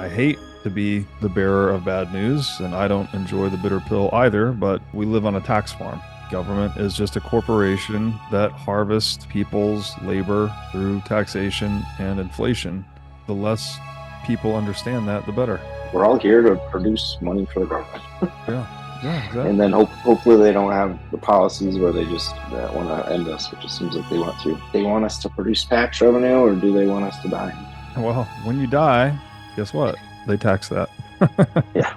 I hate to be the bearer of bad news, and I don't enjoy the bitter pill either, but we live on a tax farm. Government is just a corporation that harvests people's labor through taxation and inflation. The less people understand that, the better. We're all here to produce money for the government. Yeah, exactly. And then hopefully they don't have the policies where they just want to end us, which it seems like they want to. They want us to produce tax revenue, or do they want us to die? Well, when you die, guess what? They tax that. Yeah.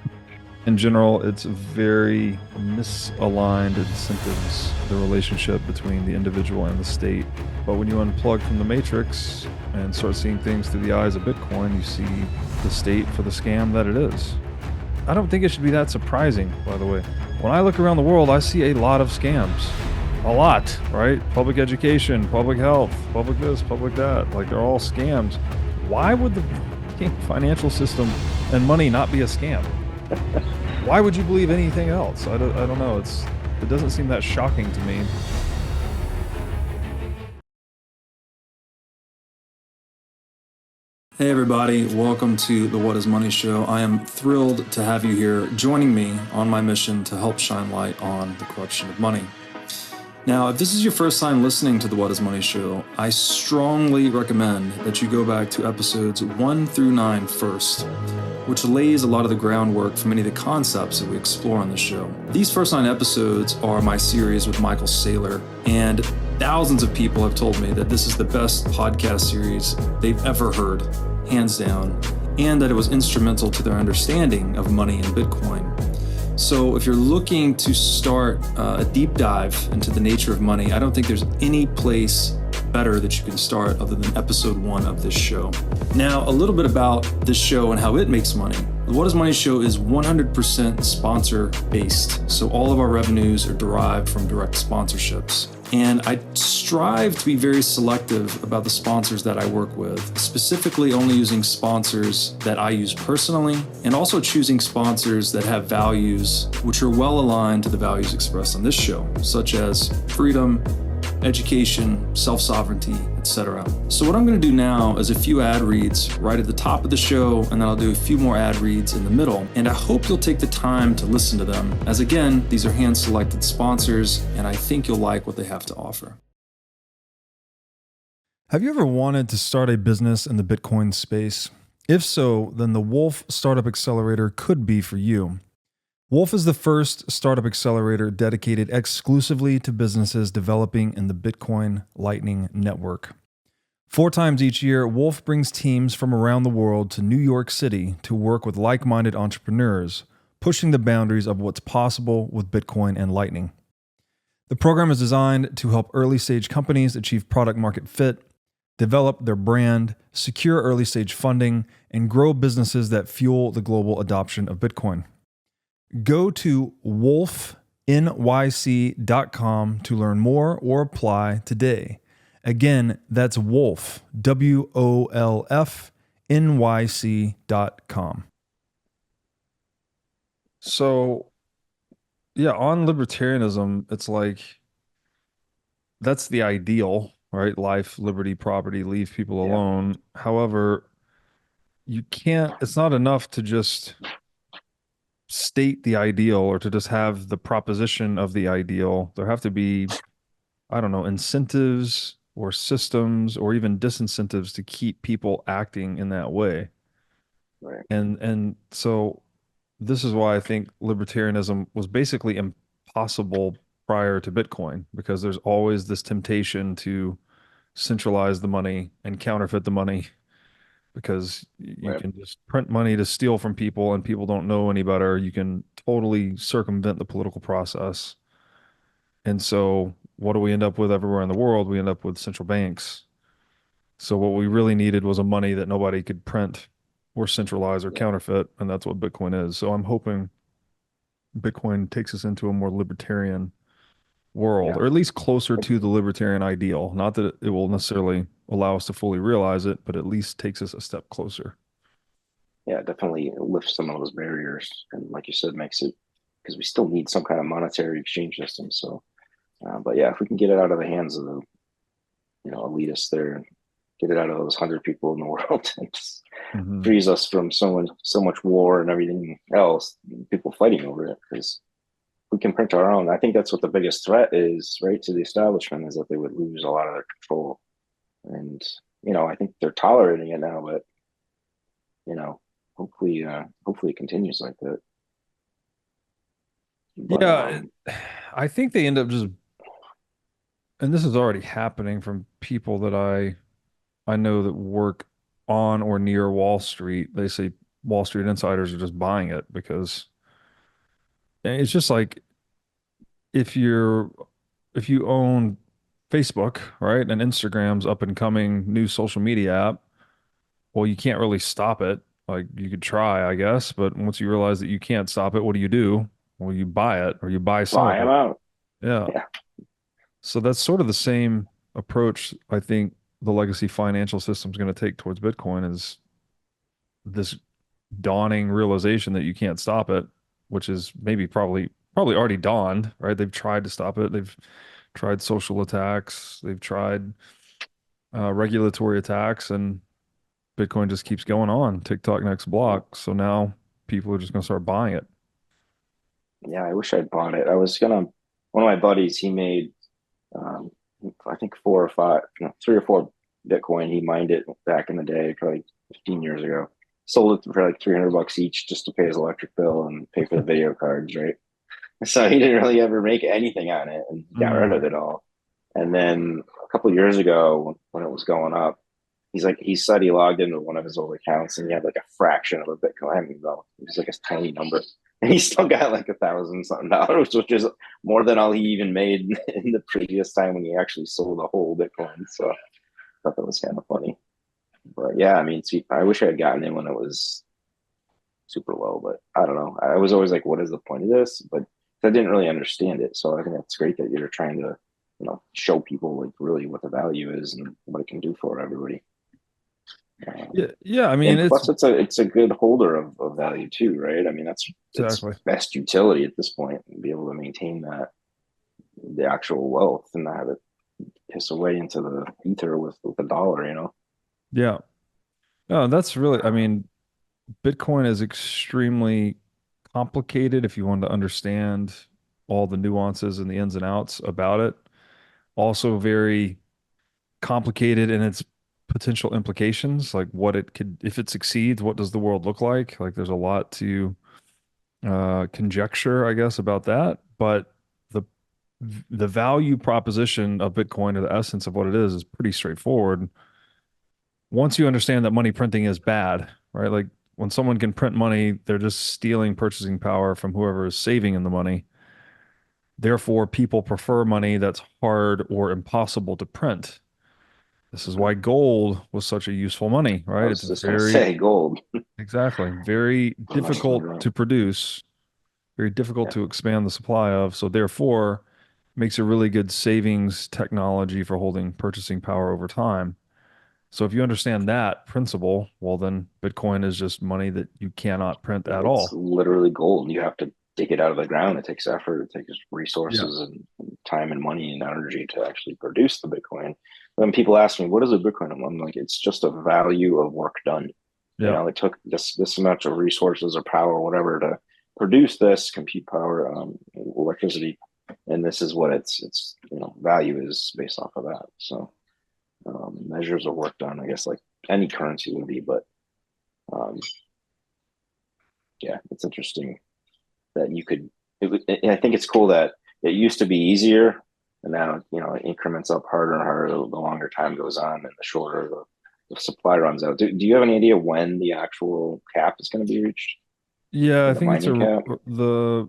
In general, it's very misaligned incentives, the relationship between the individual and the state. But when you unplug from the matrix and start seeing things through the eyes of Bitcoin, you see the state for the scam that it is. I don't think it should be that surprising, by the way. When I look around the world, I see a lot of scams. A lot, right? Public education, public health, public this, public that. Like, they're all scams. Why would the financial system and money not be a scam? Why would you believe anything else? I don't know. It doesn't seem that shocking to me. Hey everybody, welcome to the What is Money Show. I am thrilled to have you here joining me on my mission to help shine light on the corruption of money. Now, if this is your first time listening to the What is Money Show, I strongly recommend that you go back to episodes 1 through 9 first, which lays a lot of the groundwork for many of the concepts that we explore on the show. These first 9 episodes are my series with Michael Saylor, and thousands of people have told me that this is the best podcast series they've ever heard, hands down, and that it was instrumental to their understanding of money and Bitcoin. So if you're looking to start a deep dive into the nature of money, I don't think there's any place better that you can start other than episode 1 of this show. Now, a little bit about this show and how it makes money. The What is Money Show is 100% sponsor based. So all of our revenues are derived from direct sponsorships. And I strive to be very selective about the sponsors that I work with, specifically only using sponsors that I use personally, and also choosing sponsors that have values which are well aligned to the values expressed on this show, such as freedom, education, self-sovereignty, etc. So what I'm going to do now is a few ad reads right at the top of the show, and then I'll do a few more ad reads in the middle. And I hope you'll take the time to listen to them, as again, these are hand-selected sponsors, and I think you'll like what they have to offer. Have you ever wanted to start a business in the Bitcoin space? If so, then the Wolf Startup Accelerator could be for you. Wolf is the first startup accelerator dedicated exclusively to businesses developing in the Bitcoin Lightning Network. 4 times each year, Wolf brings teams from around the world to New York City to work with like-minded entrepreneurs, pushing the boundaries of what's possible with Bitcoin and Lightning. The program is designed to help early-stage companies achieve product-market fit, develop their brand, secure early-stage funding, and grow businesses that fuel the global adoption of Bitcoin. Go to wolfnyc.com to learn more or apply today. Again, that's Wolf, WOLFNYC.com. So, yeah, on libertarianism, it's like, that's the ideal, right? Life, liberty, property, leave people alone. However, it's not enough to just state the ideal or to just have the proposition of the ideal. There have to be, I don't know, incentives or systems or even disincentives to keep people acting in that way. Right. And so this is why I think libertarianism was basically impossible prior to Bitcoin, because there's always this temptation to centralize the money and counterfeit the money, because you Right. can just print money to steal from people and people don't know any better. You can totally circumvent the political process. And so what do we end up with everywhere in the world? We end up with central banks. So what we really needed was a money that nobody could print or centralize or counterfeit, and that's what Bitcoin is. So I'm hoping Bitcoin takes us into a more libertarian world, or at least closer to the libertarian ideal. Not that it will necessarily allow us to fully realize it, but at least takes us a step closer. Yeah, definitely lifts some of those barriers, and like you said, makes it, because we still need some kind of monetary exchange system. So, but yeah, if we can get it out of the hands of the elitists there, get it out of those 100 people in the world and just Mhm. frees us from so much war and everything else, people fighting over it. Because we can print our own. I think that's what the biggest threat is, right, to the establishment, is that they would lose a lot of their control. And I think they're tolerating it now, but hopefully it continues like that. But Yeah, I think they end up just, and this is already happening from people that I know that work on or near Wall Street. They say Wall Street insiders are just buying it because it's just like if you're if you own Facebook, right, and Instagram's up and coming new social media app, well, you can't really stop it. Like you could try, I guess, but once you realize that you can't stop it, what do? Well, you buy it or you buy some buy of them it. out. Yeah. Yeah, So that's sort of the same approach I think the legacy financial system is going to take towards Bitcoin is this dawning realization that you can't stop it, which is maybe probably already dawned, right? They've tried to stop it. They've tried social attacks. They've tried regulatory attacks, and Bitcoin just keeps going on. TikTok next block. So now people are just going to start buying it. yeah. I wish I'd bought it. I was gonna. One of my buddies, he made, um, I think 4 or 5, no, 3 or 4 Bitcoin. He mined it back in the day, probably 15 years ago. Sold it for like $300 each just to pay his electric bill and pay for the video cards, right? So he didn't really ever make anything on it, and he got rid Mm. of it all. And then a couple of years ago, when it was going up, he said he logged into one of his old accounts and he had like a fraction of a Bitcoin. I mean, though it was like a tiny number, and he still got like $1,000 something, which is more than all he even made in the previous time when he actually sold a whole Bitcoin. So I thought that was kind of funny. But yeah, I mean, see, I wish I had gotten in when it was super low, but I don't know. I was always like, what is the point of this? But I didn't really understand it. So I think that's great that you're trying to, show people like really what the value is and what it can do for everybody. Yeah, yeah. I mean, And it's plus, it's a good holder of value too, right? I mean, that's its exactly. best utility at this point, and be able to maintain the actual wealth and not have it piss away into the ether with the dollar. Yeah. No, that's really, I mean, Bitcoin is extremely complicated if you want to understand all the nuances and the ins and outs about it. Also very complicated in its potential implications, like what it could, if it succeeds, what does the world look like? Like there's a lot to conjecture, I guess, about that. But the the value proposition of Bitcoin or the essence of what it is pretty straightforward. Once you understand that money printing is bad, right? Like when someone can print money, they're just stealing purchasing power from whoever is saving in the money. Therefore, people prefer money that's hard or impossible to print. This is why gold was such a useful money, I right? It's was just gonna very, say gold. exactly, very difficult to produce, very difficult Yeah, to expand the supply of. So therefore, makes a really good savings technology for holding purchasing power over time. So if you understand that principle, well, then Bitcoin is just money that you cannot print at it's all. literally gold. You have to dig it out of the ground. It takes effort. It takes Yeah. resources and time and money and energy to actually produce the Bitcoin. When people ask me, "What is a Bitcoin?" I'm like, "It's just a value of work done. Yeah. It took this amount of resources or power, or whatever, to produce this compute power, electricity, and this is what its value is based off of that." So measures of work done, I guess, like any currency would be, but um, yeah, it's interesting that you could. I think it's cool that it used to be easier, and now it increments up harder and harder the longer time goes on, and the shorter the supply runs out. Do you have any idea when the actual cap is going to be reached? Yeah, I The think it's mining cap? the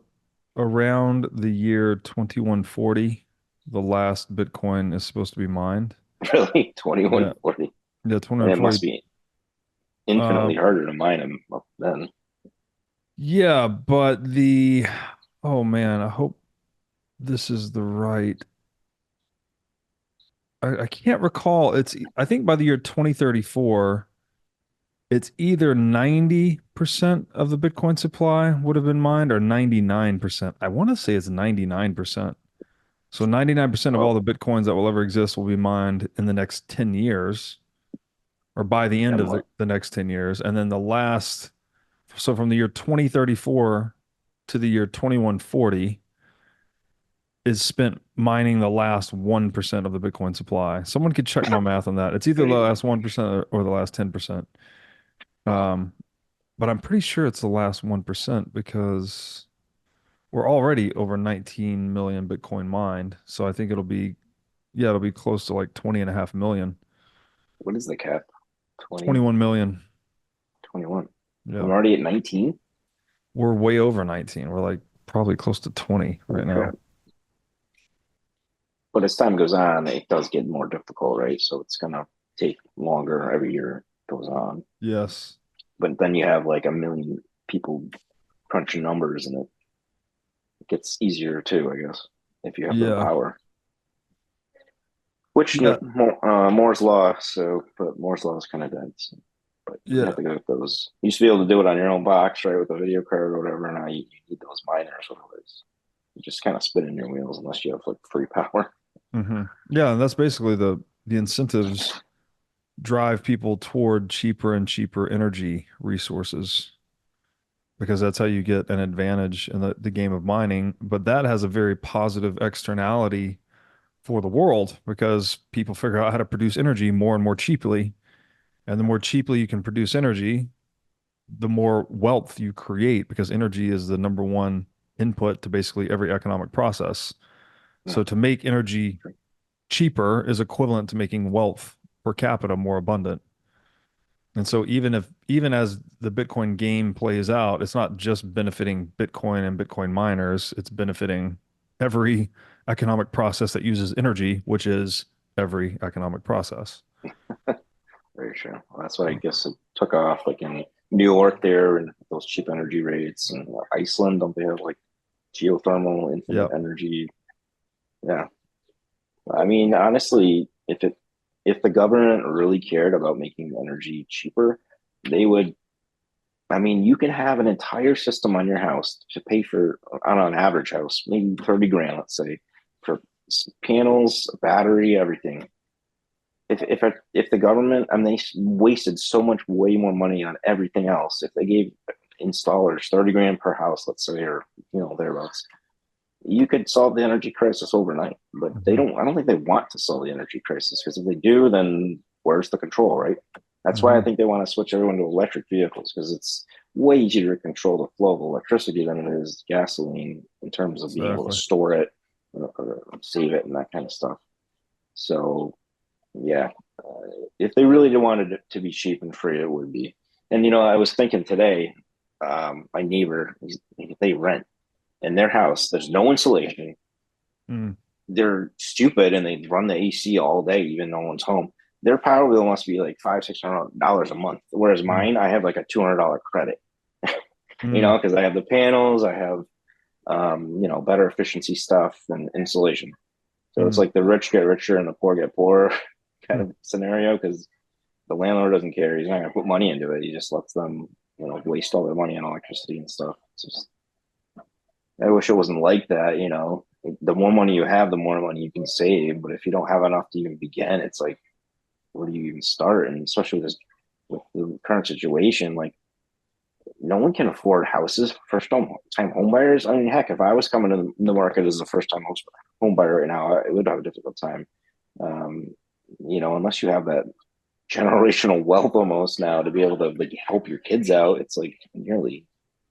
around the year 2140, the last Bitcoin is supposed to be mined. Really, 2140, Yeah. Yeah, and it 2140. must be Uh, infinitely harder to mine them up then. yeah, but oh man, I hope this is the right. I can't recall. I think by the year 2034, it's either 90% of the Bitcoin supply would have been mined or 99%. I want to say it's 99%. So 99% of all Well, the Bitcoins that will ever exist will be mined in the next 10 years. or by the end And of the next 10 years. And then so from the year 2034 to the year 2140 is spent mining the last 1% of the Bitcoin supply. Someone could check my math on that. It's either the crazy. last 1% or the last 10%. Um, but I'm pretty sure it's the last 1% because we're already over 19 million Bitcoin mined. So I think it'll be close to like 20.5 million. What is the cap? 20, 21 million. 21. Yeah. I'm already at 19. We're way over 19. We're like probably close to 20 right now. But as time goes on, it does get more difficult, right? So it's gonna take longer every year it goes on. Yes. But then you have like a million people crunching numbers, and it gets easier too, I guess, if you have the Yeah. power. Which Yeah. Moore's law. So, but Moore's law is kind of dead. So, but you Yeah. have to go with those. You used to be able to do it on your own box, right, with a video card or whatever. Now you need those miners, otherwise you just kind of spin in your wheels unless you have like free power. Yeah, and that's basically the incentives drive people toward cheaper and cheaper energy resources because that's how you get an advantage in the game of mining. But that has a very positive externality for the world because people figure out how to produce energy more and more cheaply. And the more cheaply you can produce energy, the more wealth you create because energy is the number one input to basically every economic process. Yeah. So to make energy cheaper is equivalent to making wealth per capita more abundant. And so even as the Bitcoin game plays out, it's not just benefiting Bitcoin and Bitcoin miners, it's benefiting every economic process that uses energy, which is every economic process. Very true. Well, that's why I guess it took off like in New York there and those cheap energy rates, and Iceland, don't they have like geothermal Yeah. infinite energy? Yeah. I mean, honestly, if the government really cared about making energy cheaper, they would. I mean, you can have an entire system on your house to pay for on an average house, maybe 30 grand, let's say, for panels, battery, everything. If the government, I mean, they wasted so much way more money on everything else. If they gave installers 30 grand per house, let's say, or thereabouts, you could solve the energy crisis overnight. But they Mhm. don't. I don't think they want to solve the energy crisis because if they do, then where's the control, right? That's why I Mhm. think they want to switch everyone to electric vehicles because it's way easier to control the flow of electricity than it is gasoline in terms of being able to Exactly. store it, or save it, and that kind of stuff. So yeah, if they really wanted it to be cheap and free, it would be. And I was thinking today, my neighbor, they rent in their house. There's no insulation. Mm. They're stupid and they run the AC all day, even no one's home. Their power bill must be like $500-600 a month. Whereas Mm. mine, I have like a $200 credit. Mm. Because I have the panels, I have better efficiency stuff and insulation. So it's Mm. like the rich get richer and the poor get poorer kind Mm. of scenario because the landlord doesn't care. He's not going to put money into it. He just lets them, waste all their money on electricity and stuff. It's just, I wish it wasn't like that. The more money you have, the more money you can save. But if you don't have enough to even begin, it's like, where do you even start? And especially with the current situation, like no one can afford houses. First time home buyers. I mean, heck, if I was coming to the market as a first time home buyer right now, I would have a difficult time. Um, unless you have that generational wealth almost now to be able to like help your kids out, it's like nearly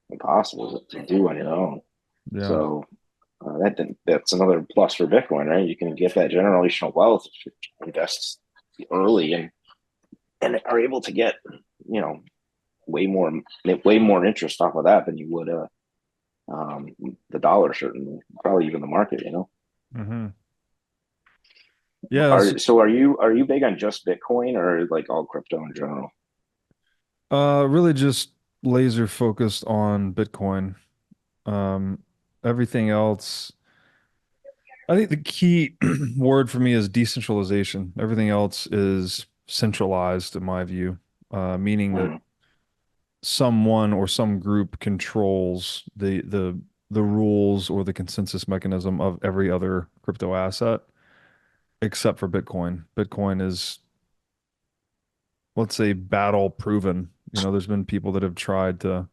impossible to do on your own. Yeah. So that's another plus for Bitcoin, right? You can get that generational wealth if you invest early and are able to get you know way more interest off of that than you would the dollar, certainly, probably even the market. Hmm. Yeah. Are you big on just Bitcoin or like all crypto in general? Really just laser focused on Bitcoin. Um, Everything else, I think the key word for me is decentralization. Everything else is centralized, in my view, meaning that Mm. someone or some group controls the rules or the consensus mechanism of every other crypto asset except for Bitcoin. Bitcoin is let's say, battle proven. There's been people that have tried to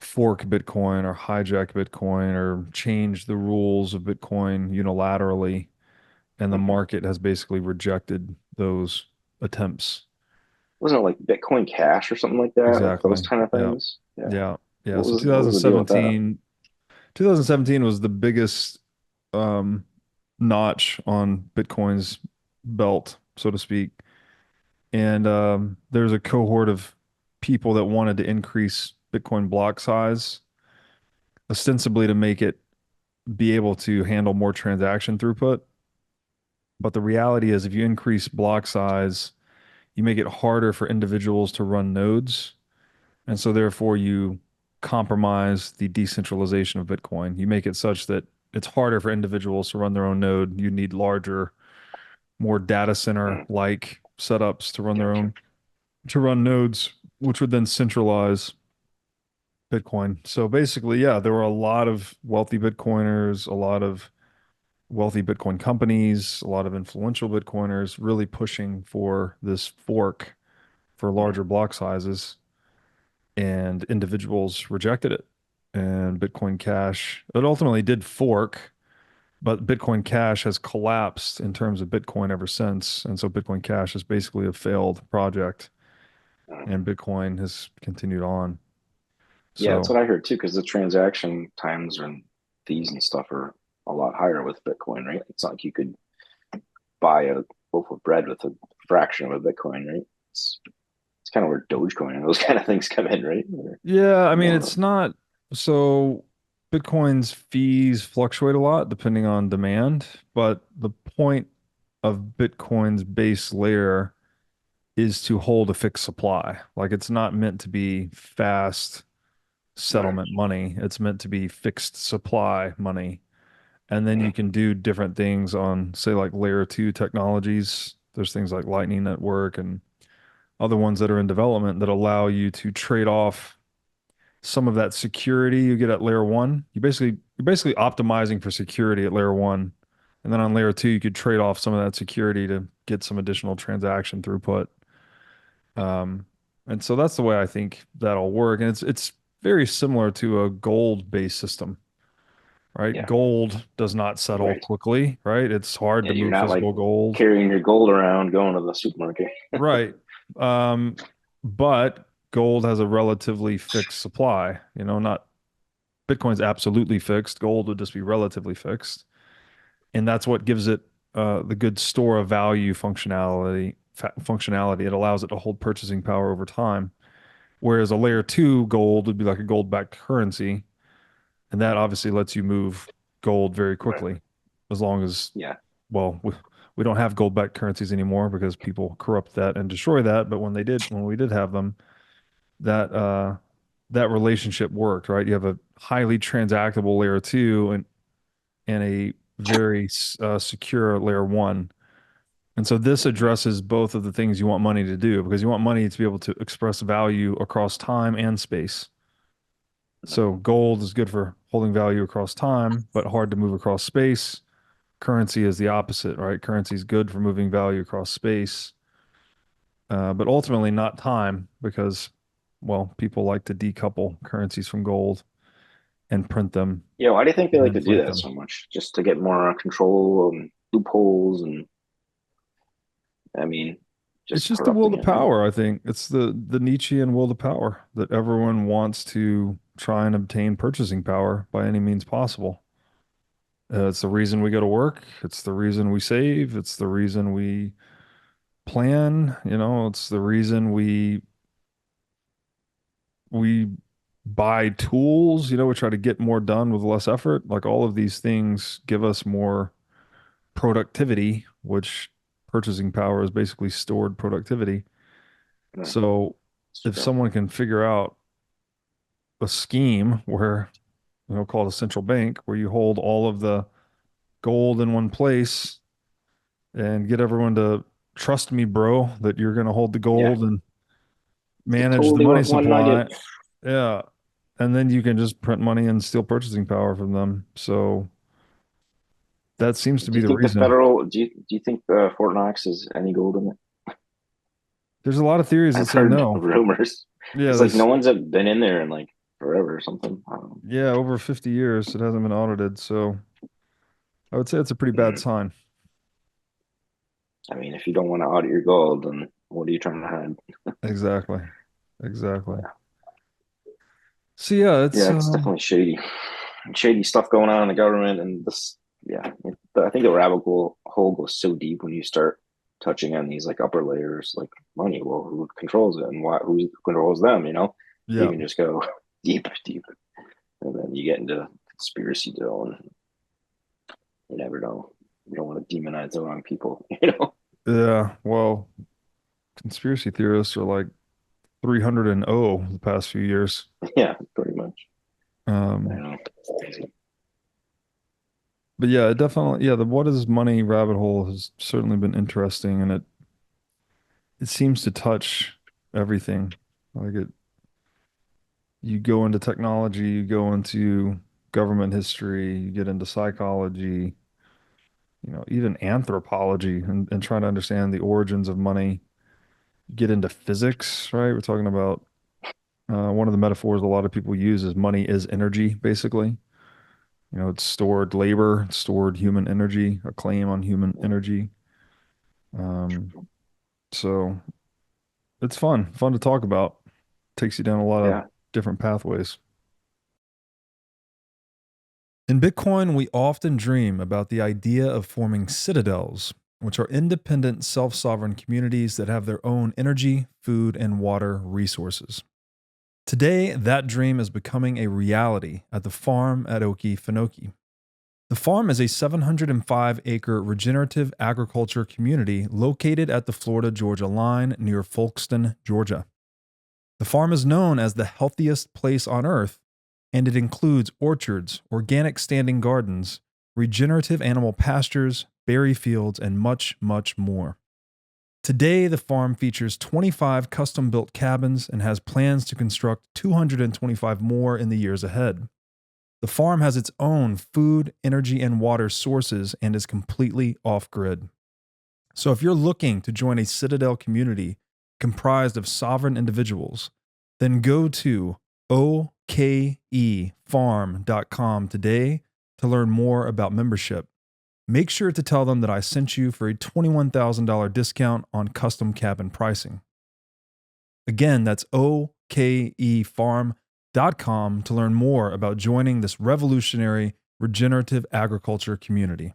fork Bitcoin or hijack Bitcoin or change the rules of Bitcoin unilaterally, and the Mhm. market has basically rejected those attempts. Wasn't it like Bitcoin Cash or something like that? Like those Exactly. kind of Yeah. things? Yeah. Yeah. Yeah. What So was the deal with that? 2017 was the biggest um, notch on Bitcoin's belt, so to speak. And there's a cohort of people that wanted to increase Bitcoin block size, ostensibly to make it be able to handle more transaction throughput. But the reality is, if you increase block size, you make it harder for individuals to run nodes. And so, therefore, you compromise the decentralization of Bitcoin. You make it such that it's harder for individuals to run their own node. You need larger, more data center Mm, like setups to run their gotcha. own, to run nodes, which would then centralize Bitcoin. So basically, yeah, there were a lot of wealthy Bitcoiners, a lot of wealthy Bitcoin companies, a lot of influential Bitcoiners really pushing for this fork for Mm, larger block sizes, and individuals rejected it. And Bitcoin Cash, it ultimately did fork, but Bitcoin Cash has collapsed in terms of Bitcoin ever since. And so Bitcoin Cash is basically a failed project, mm. and Bitcoin has continued on. Yeah, that's So what I heard too, because the transaction times and fees and stuff are a lot higher with Bitcoin, right? It's not like you could buy a loaf of bread with a fraction of a Bitcoin, right? It's kind of where Dogecoin and those kind of things come in, right? yeah, I mean, More, it's not so Bitcoin's fees fluctuate a lot depending on demand, but the point of Bitcoin's base layer is to hold a fixed supply. Like it's not meant to be fast right. settlement money. It's meant to be fixed supply money. And then you can do different things on, say, like layer two technologies. There's things like Lightning Network and other ones that are in development that allow you to trade off some of that security you get at layer one. You're basically optimizing for security at layer one. And then on layer two, you could trade off some of that security to get some additional transaction throughput. Um, and so that's the way I think that'll work. And it's very similar to a gold-based system, right? Yeah, Gold does not settle right. quickly, right? It's hard Yeah, to you're move not like physical gold. carrying your gold around going to the supermarket. Right. Um, but gold has a relatively fixed supply, not Bitcoin's absolutely fixed. Gold would just be relatively fixed. And that's what gives it the good store of value functionality. It allows it to hold purchasing power over time. Whereas a layer two gold would be like a gold backed currency. And that obviously lets you move gold very Right. quickly as long as, Yeah. well, we don't have gold backed currencies anymore because people corrupt that and destroy that. But when we did have them, that, that relationship worked, right? You have a highly transactable layer two and a very secure layer one. And so this Mhm. addresses both of the things you want money to do because you want money to be able to express value across time and space. So gold is good for holding value across time, but hard to move across space. Currency is the opposite, right? Currency is good for moving value across space, but ultimately not time because, well, people like to decouple currencies from gold and print them Yeah, why do you think they and like to do inflate that them. so much? Just to get more control and loopholes and I mean, It's just just the will corrupting to it, right? power, I think. It's the Nietzschean will to power that everyone wants to try and obtain purchasing power by any means possible. It's the reason we go to work. It's the reason we save. It's the reason we plan. It's the reason we buy tools. We try to get more done with less effort. Like all of these things give us more productivity, which purchasing power is basically stored productivity. Yeah, So it's if true. someone can figure out a scheme where, called a central bank, where you hold all of the gold in one place and get everyone to trust me, bro, that you're going to hold the Yeah, gold and it's manage the totally money one nugget. supply. Yeah. And then you can just print money and steal purchasing power from them. So that seems to Do be you the think the reason. federal? Do you think the Fort Knox is any gold in it? There's a lot of theories that I've say heard no. rumors. Yeah, It's like no there's one's been in there in like forever or something. I don't yeah, over 50 years it hasn't been audited, so I would say it's a pretty bad know. sign. I mean, if you don't want to audit your gold, then what are you trying to hide? Exactly. Exactly. So yeah, Yeah, it's definitely shady stuff going on in the government, and this, yeah, I think the hole goes so deep when you start touching on these like upper layers, like money. Well, who controls it, and who controls them? You know, you yeah. can just go deep, deep, and then you get into conspiracy deal, and you never know. You don't want to demonize the wrong people, you know. Yeah, well, conspiracy theorists are like 300 and 0 the past few years. Yeah, pretty much. I Um, know. It's crazy. but yeah, it definitely, yeah, the what is money rabbit hole has certainly been interesting, and it seems to touch everything. Like it, you go into technology, you go into government history, you get into psychology, even anthropology, and trying to understand the origins of money. You get into physics, right? We're talking about one of the metaphors a lot of people use is money is energy, basically. It's stored labor, it's stored human energy, a claim on human energy. Um, so it's fun to talk about. Takes you down a lot of Yeah. different pathways. In Bitcoin, we often dream about the idea of forming citadels, which are independent, self sovereign communities that have their own energy, food, and water resources. Today, that dream is becoming a reality at the farm at Okefenokee. The farm is a 705-acre regenerative agriculture community located at the Florida-Georgia line near Folkston, Georgia. The farm is known as the healthiest place on earth, and it includes orchards, organic standing gardens, regenerative animal pastures, berry fields, and much, much more. Today, the farm features 25 custom-built cabins and has plans to construct 225 more in the years ahead. The farm has its own food, energy, and water sources and is completely off-grid. So if you're looking to join a Citadel community comprised of sovereign individuals, then go to okefarm.com today to learn more about membership. Make sure to tell them that I sent you for a $21,000 discount on custom cabin pricing. Again, that's okefarm.com to learn more about joining this revolutionary regenerative agriculture community.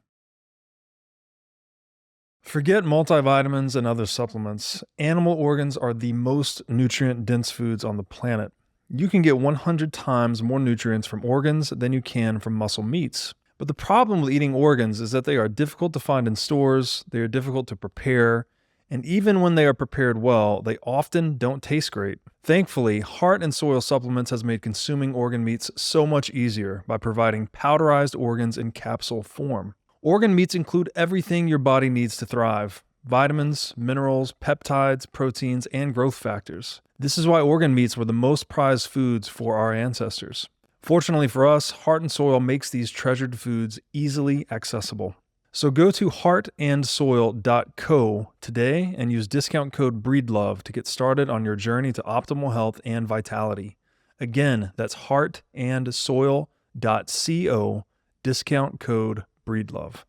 Forget multivitamins and other supplements. Animal organs are the most nutrient-dense foods on the planet. You can get 100 times more nutrients from organs than you can from muscle meats. But the problem with eating organs is that they are difficult to find in stores, they are difficult to prepare, and even when they are prepared well, they often don't taste great. Thankfully, Heart and Soil Supplements has made consuming organ meats so much easier by providing powderized organs in capsule form. Organ meats include everything your body needs to thrive: vitamins, minerals, peptides, proteins, and growth factors. This is why organ meats were the most prized foods for our ancestors. Fortunately for us, Heart and Soil makes these treasured foods easily accessible. So go to heartandsoil.co today and use discount code BREEDLOVE to get started on your journey to optimal health and vitality. Again, that's heartandsoil.co, discount code BREEDLOVE.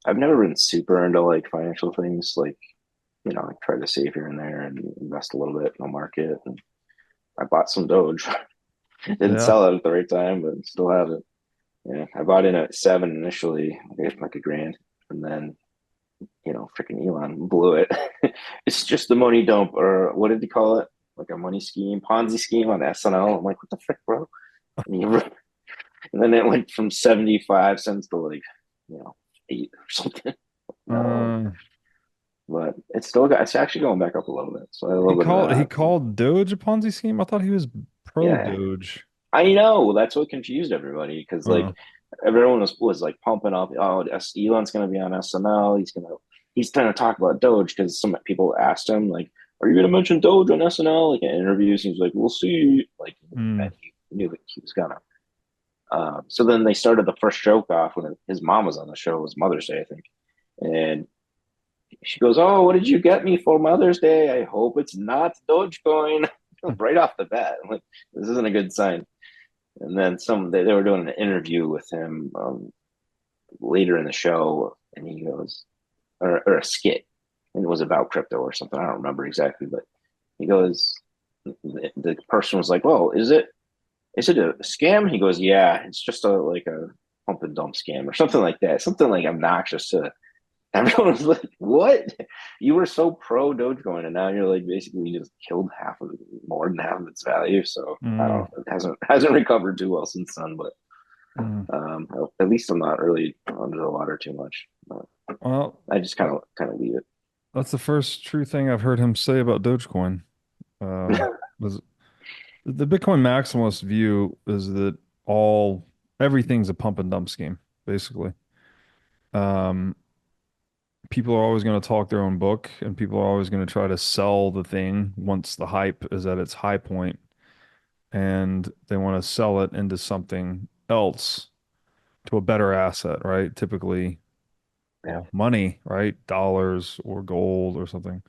I've never been super into like financial things, like, I try to save here and there and invest a little bit in the market. And I bought some Doge. Didn't Yeah. sell it at the right time, but still have it. Yeah, I bought in at 7 initially, like a grand, and then freaking Elon blew it. It's just the money dump, or what did he call it? Like a money scheme, Ponzi scheme on SNL. I'm like, what the frick, bro? And then it went from 75 cents to like, 8 or something. Uh, But it's actually going back up a little bit. So I had a he little bit of called he that. called Doge a Ponzi scheme. I thought he was pro Yeah, Doge. I know. That's what confused everybody because like Uh, everyone was like pumping up. Oh, Elon's going to be on SNL. He's trying to talk about Doge because some people asked him like, "Are you going to mention Doge on SNL?" Like in interviews, he's like, "We'll see." Like mm, he knew that he was gonna. So then they started the first joke off when his mom was on the show. It was Mother's Day, I think, and she goes, "Oh, what did you get me for Mother's Day? I hope it's not Dogecoin." Right off the bat, I'm like, this isn't a good sign. And then they were doing an interview with him later in the show, and he goes, or a skit, and it was about crypto or something. I don't remember exactly, but he goes, the person was like, "Well, is it a scam?" He goes, "Yeah, it's just like a pump and dump scam or something like that, something like obnoxious to." Everyone was like, "What? You were so pro Dogecoin, and now you're like basically just killed more than half of its value." So I don't. It hasn't recovered too well since then, but at least I'm not really under the water too much. Well, I just kind of leave it. that's the first true thing I've heard him say about Dogecoin. Was the Bitcoin maximalist view is that everything's a pump and dump scheme, basically. Um, People are always going to talk their own book, and people are always going to try to sell the thing once the hype is at its high point, and they want to sell it into something else, to a better asset, right? Typically, Yeah. well, money, right? Dollars or gold or something.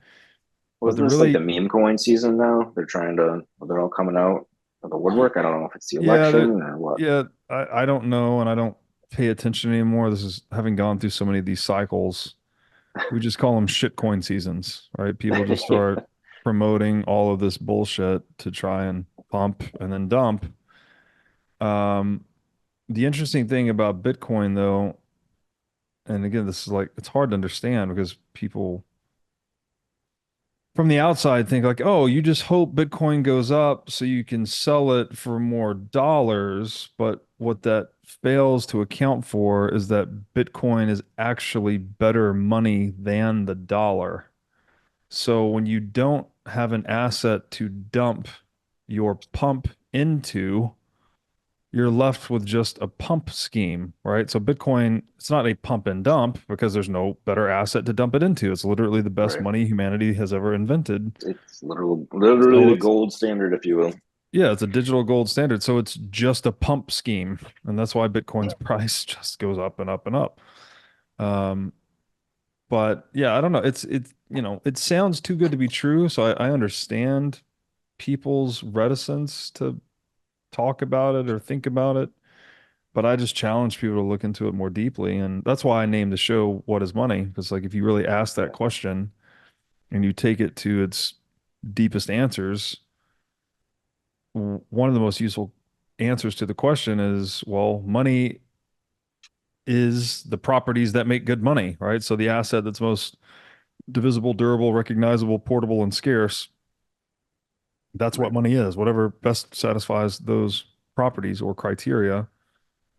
But Wasn't the this like the really, meme coin season now? They're all coming out of the woodwork. I don't know if it's the yeah, election or what. yeah, I don't know, and I don't pay attention anymore. This is having gone through so many of these cycles. We just call them shitcoin seasons, right? People just start promoting all of this bullshit to try and pump and then dump. Um, the interesting thing about Bitcoin, though, and again, this is like, it's hard to understand because people from the outside think like, oh, you just hope Bitcoin goes up so you can sell it for more dollars. But what that fails to account for is that Bitcoin is actually better money than the dollar. So when you don't have an asset to dump your pump into, you're left with just a pump scheme, right? So Bitcoin, it's not a pump and dump because there's no better asset to dump it into. It's literally the best Right. money humanity has ever invented. It's literally So the it's, gold standard, if you will. yeah, it's a digital gold standard. So it's just a pump scheme. And that's why Bitcoin's price just goes up and up and up. Um, but yeah, I don't know. It sounds too good to be true. So I understand people's reticence to talk about it or think about it. But I just challenge people to look into it more deeply. And that's why I named the show What is Money? Because like if you really ask that question and you take it to its deepest answers, one of the most useful answers to the question is, well, money is the properties that make good money, right? So the asset that's most divisible, durable, recognizable, portable, and scarce, that's what Right. money is. Whatever best satisfies those properties or criteria.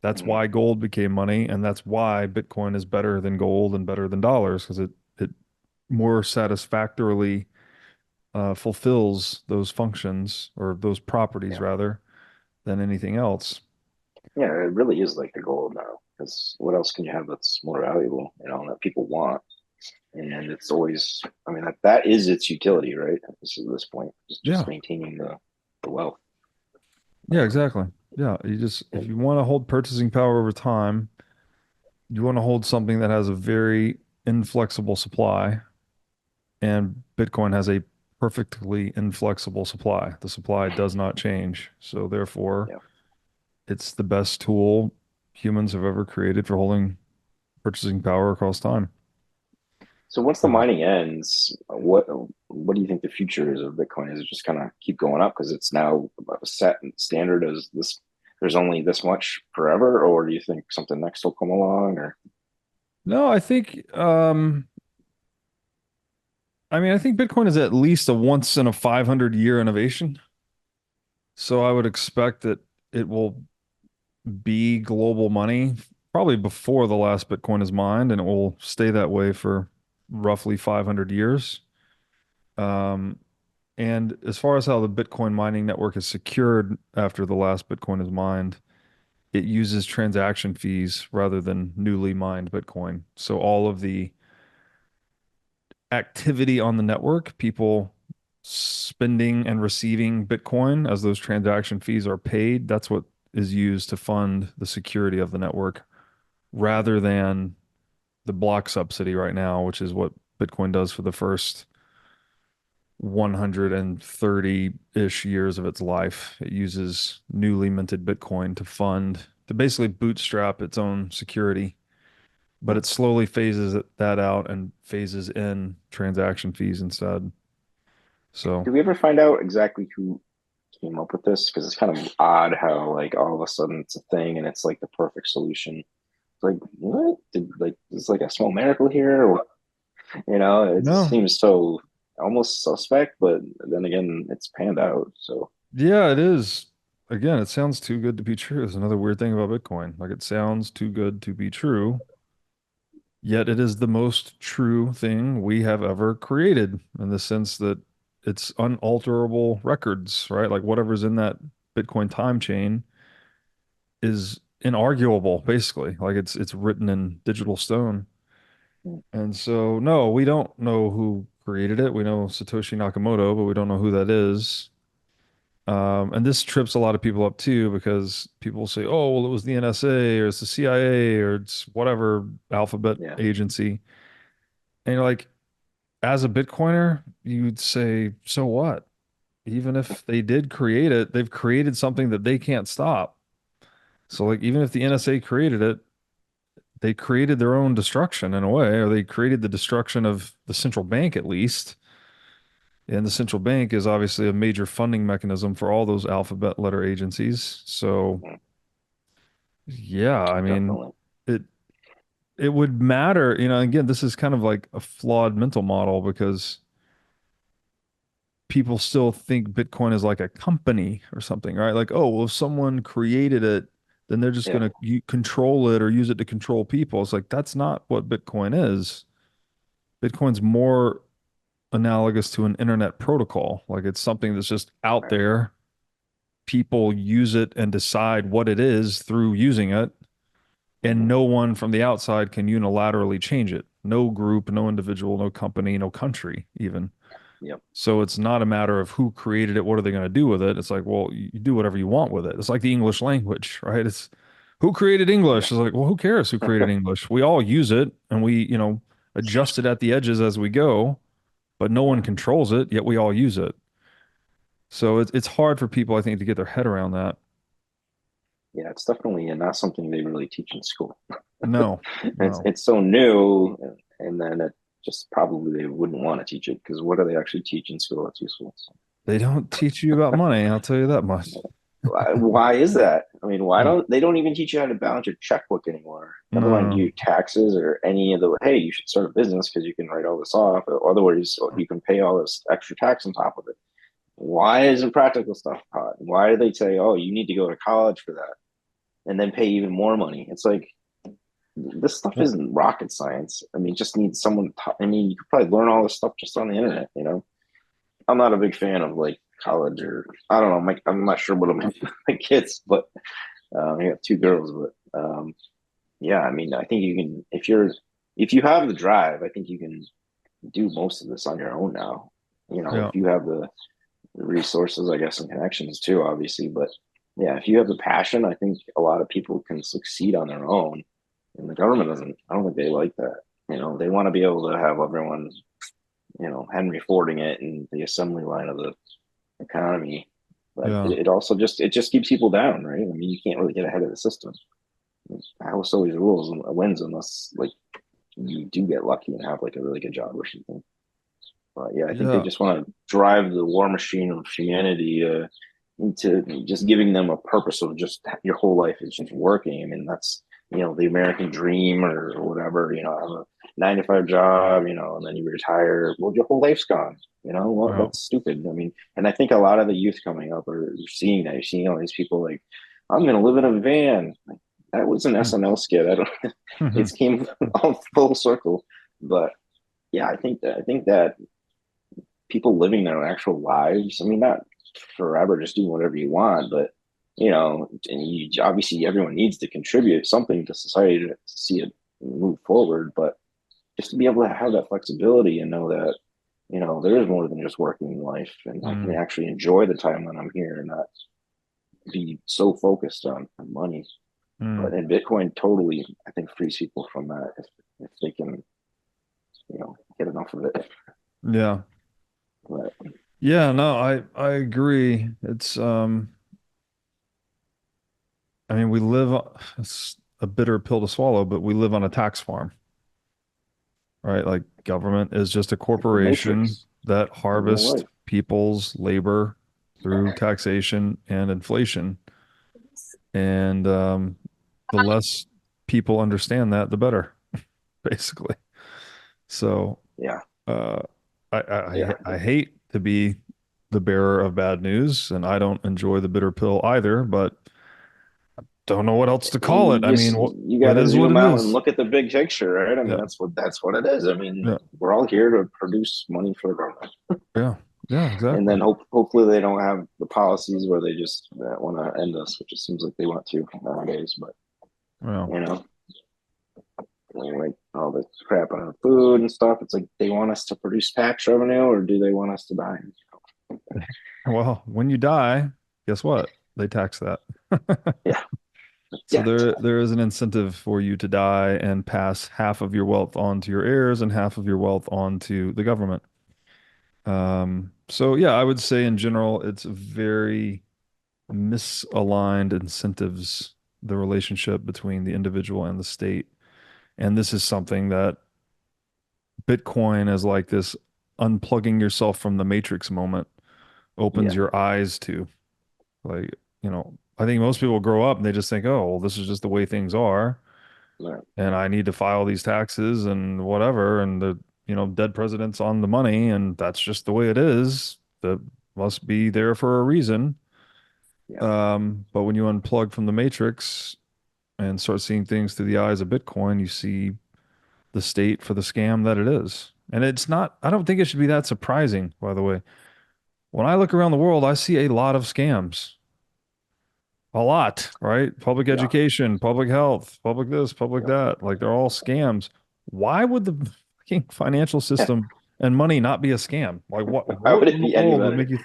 That's Mhm. why gold became money, and that's why Bitcoin is better than gold and better than dollars because it more satisfactorily fulfills those functions or those properties Yeah. rather than anything else. Yeah, it really is like the gold now. Because what else can you have that's more valuable, that people want? And it's always, I mean, that is its utility, right? This point, just Yeah, maintaining the wealth. yeah, exactly. Yeah, if you want to hold purchasing power over time, you want to hold something that has a very inflexible supply, and Bitcoin has a perfectly inflexible supply. The supply does not change. So therefore, Yeah. it's the best tool humans have ever created for holding purchasing power across time. So once the Uh, mining ends, what do you think the future is of Bitcoin? Is it just kind of keep going up because it's now a set standard as this? There's only this much forever, or do you think something next will come along? Or no, I think Bitcoin is at least a once in a 500 year innovation. So I would expect that it will be global money probably before the last Bitcoin is mined, and it will stay that way for roughly 500 years. Um, and as far as how the Bitcoin mining network is secured after the last Bitcoin is mined, it uses transaction fees rather than newly mined Bitcoin. So all of the activity on the network, people spending and receiving Bitcoin as those transaction fees are paid, that's what is used to fund the security of the network rather than the block subsidy right now, which is what Bitcoin does for the first 130-ish years of its life. It uses newly minted Bitcoin to basically bootstrap its own security, but it slowly phases that out and phases in transaction fees instead. So, Do we ever find out exactly who came up with this? Because it's kind of odd how like all of a sudden it's a thing and it's like the perfect solution. It's like, what? Did like is like a small miracle here? Or, it just no. seems so almost suspect, but then again, it's panned out. So Yeah, it is. Again, it sounds too good to be true. It's another weird thing about Bitcoin. Like it sounds too good to be true, yet it is the most true thing we have ever created in the sense that it's unalterable records, right? Like whatever's in that Bitcoin time chain is inarguable, basically. Like it's written in digital stone. And so, no, we don't know who created it. We know Satoshi Nakamoto, but we don't know who that is. And this trips a lot of people up too because people say, "Oh, well, it was the NSA or it's the CIA or it's whatever alphabet yeah, agency." And you're like, as a Bitcoiner, you'd say, "So what? Even if they did create it, they've created something that they can't stop." So, like, even if the NSA created it, they created their own destruction in a way, or they created the destruction of the central bank at least. And the central bank is obviously a major funding mechanism for all those alphabet letter agencies. So, yeah, I mean, definitely. it it would matter, again, this is kind of like a flawed mental model because people still think Bitcoin is like a company or something, right? Like, oh, well, if someone created it, then they're just Yeah, going to control it or use it to control people. It's like that's not what Bitcoin is. Bitcoin's more analogous to an internet protocol. Like it's something that's just out right. there. People use it and decide what it is through using it, and Mhm. no one from the outside can unilaterally change it. No group, no individual, no company, no country, even. Yep. So it's not a matter of who created it, what are they going to do with it? It's like, well, you do whatever you want with it. It's like the English language, right? It's who created Yeah. English? It's like, well, who cares who created English? We all use it and we, adjust it at the edges as we go, but no one Yeah. controls it, yet we all use it. So it's hard for people, I think, to get their head around that. Yeah, it's definitely not something they really teach in school. No, It's no. it's so new, and then it just probably they wouldn't want to teach it because what do they actually teach in school that's useful? So, They don't teach you about money, I'll tell you that much. why is that? I mean, why Mm. don't they don't even teach you how to balance your checkbook anymore? Never mind No. do taxes or any of the hey, you should start a business because you can write all this off, or otherwise you can pay all this extra tax on top of it. Why isn't practical stuff taught? Why do they say, oh, you need to go to college for that and then pay even more money? It's like this stuff Well, isn't rocket science. I mean, just need someone. I mean, you could probably learn all this stuff just on the internet. I'm not a big fan of like college or I don't know. I'm not sure what my kids, but I have two girls. But yeah, I mean, I think you can if you have the drive, I think you can do most of this on your own now. yeah. If you have the resources, I guess, and connections too, obviously. But yeah, if you have the passion, I think a lot of people can succeed on their own. And the government doesn't. I don't think they like that. They want to be able to have everyone, Henry Fording it in the assembly line of the economy. But Yeah. it just keeps people down, right? I mean, you can't really get ahead of the system. House always rules and wins unless like you do get lucky and have like a really good job or something. But yeah, I think they Yeah. just want to drive the war machine of humanity into just giving them a purpose of just your whole life is just working. I mean, that's the American dream or whatever. Have a 9 to 5 job, and then you retire. Well, your whole life's gone. Well, Yeah. that's stupid. I mean, and I think a lot of the youth coming up are seeing that. You're seeing all these people like, I'm going to live in a van. Like, that was an SNL skit. I don't. It came all full circle, but yeah, I think that people living their actual lives. I mean, not forever, just doing whatever you want, but and obviously everyone needs to contribute something to society to see it move forward. But just to be able to have that flexibility and know that there is more than just working in life, and I can Mm, actually enjoy the time when I'm here and not be so focused on money. mm. But in Bitcoin, totally, I think frees people from that if they can, you know, get enough of it. Yeah. But Yeah, no, I agree. I mean, it's a bitter pill to swallow, but we live on a tax farm, right? Like government is just a like the corporation Matrix, that real harvests life. people's labor through taxation and inflation. And the less people understand that, the better, basically. So Yeah, uh, yeah, I hate to be the bearer of bad news, and I don't enjoy the bitter pill either, but don't know what else to call it. I mean, you got it to is what zoom it out and is. look at the big picture, right? I mean, Yeah, that's what it is. I mean, yeah, we're all here to produce money for the government, yeah, yeah, and exactly. then hopefully they don't have the policies where they just want to end us, which it seems like they want to nowadays. But Yeah. you know, like all the crap on food and stuff, it's like they want us to produce tax revenue, or do they want us to die? Well, when you die, guess what? They tax that. Yeah, So yeah, there is an incentive for you to die and pass half of your wealth on to your heirs and half of your wealth on to the government. So yeah, I would say in general, it's very misaligned incentives, the relationship between the individual and the state. And this is something that Bitcoin is like this unplugging yourself from the matrix moment opens yeah. your eyes to. Like, I think most people grow up and they just think, oh, well, this is just the way things are. Right. And I need to file these taxes and whatever. And dead president's on the money. And that's just the way it is. That must be there for a reason. Yeah, But when you unplug from the matrix and start seeing things through the eyes of Bitcoin, you see the state for the scam that it is. And it's not, I don't think it should be that surprising, by the way. When I look around the world, I see a lot of scams. A lot, right? Public yeah. education, public health, public this, public Yeah. that. Like they're all scams. Why would the fucking financial Yeah. system and money not be a scam? Like what Why what would in it the be any world would better? make you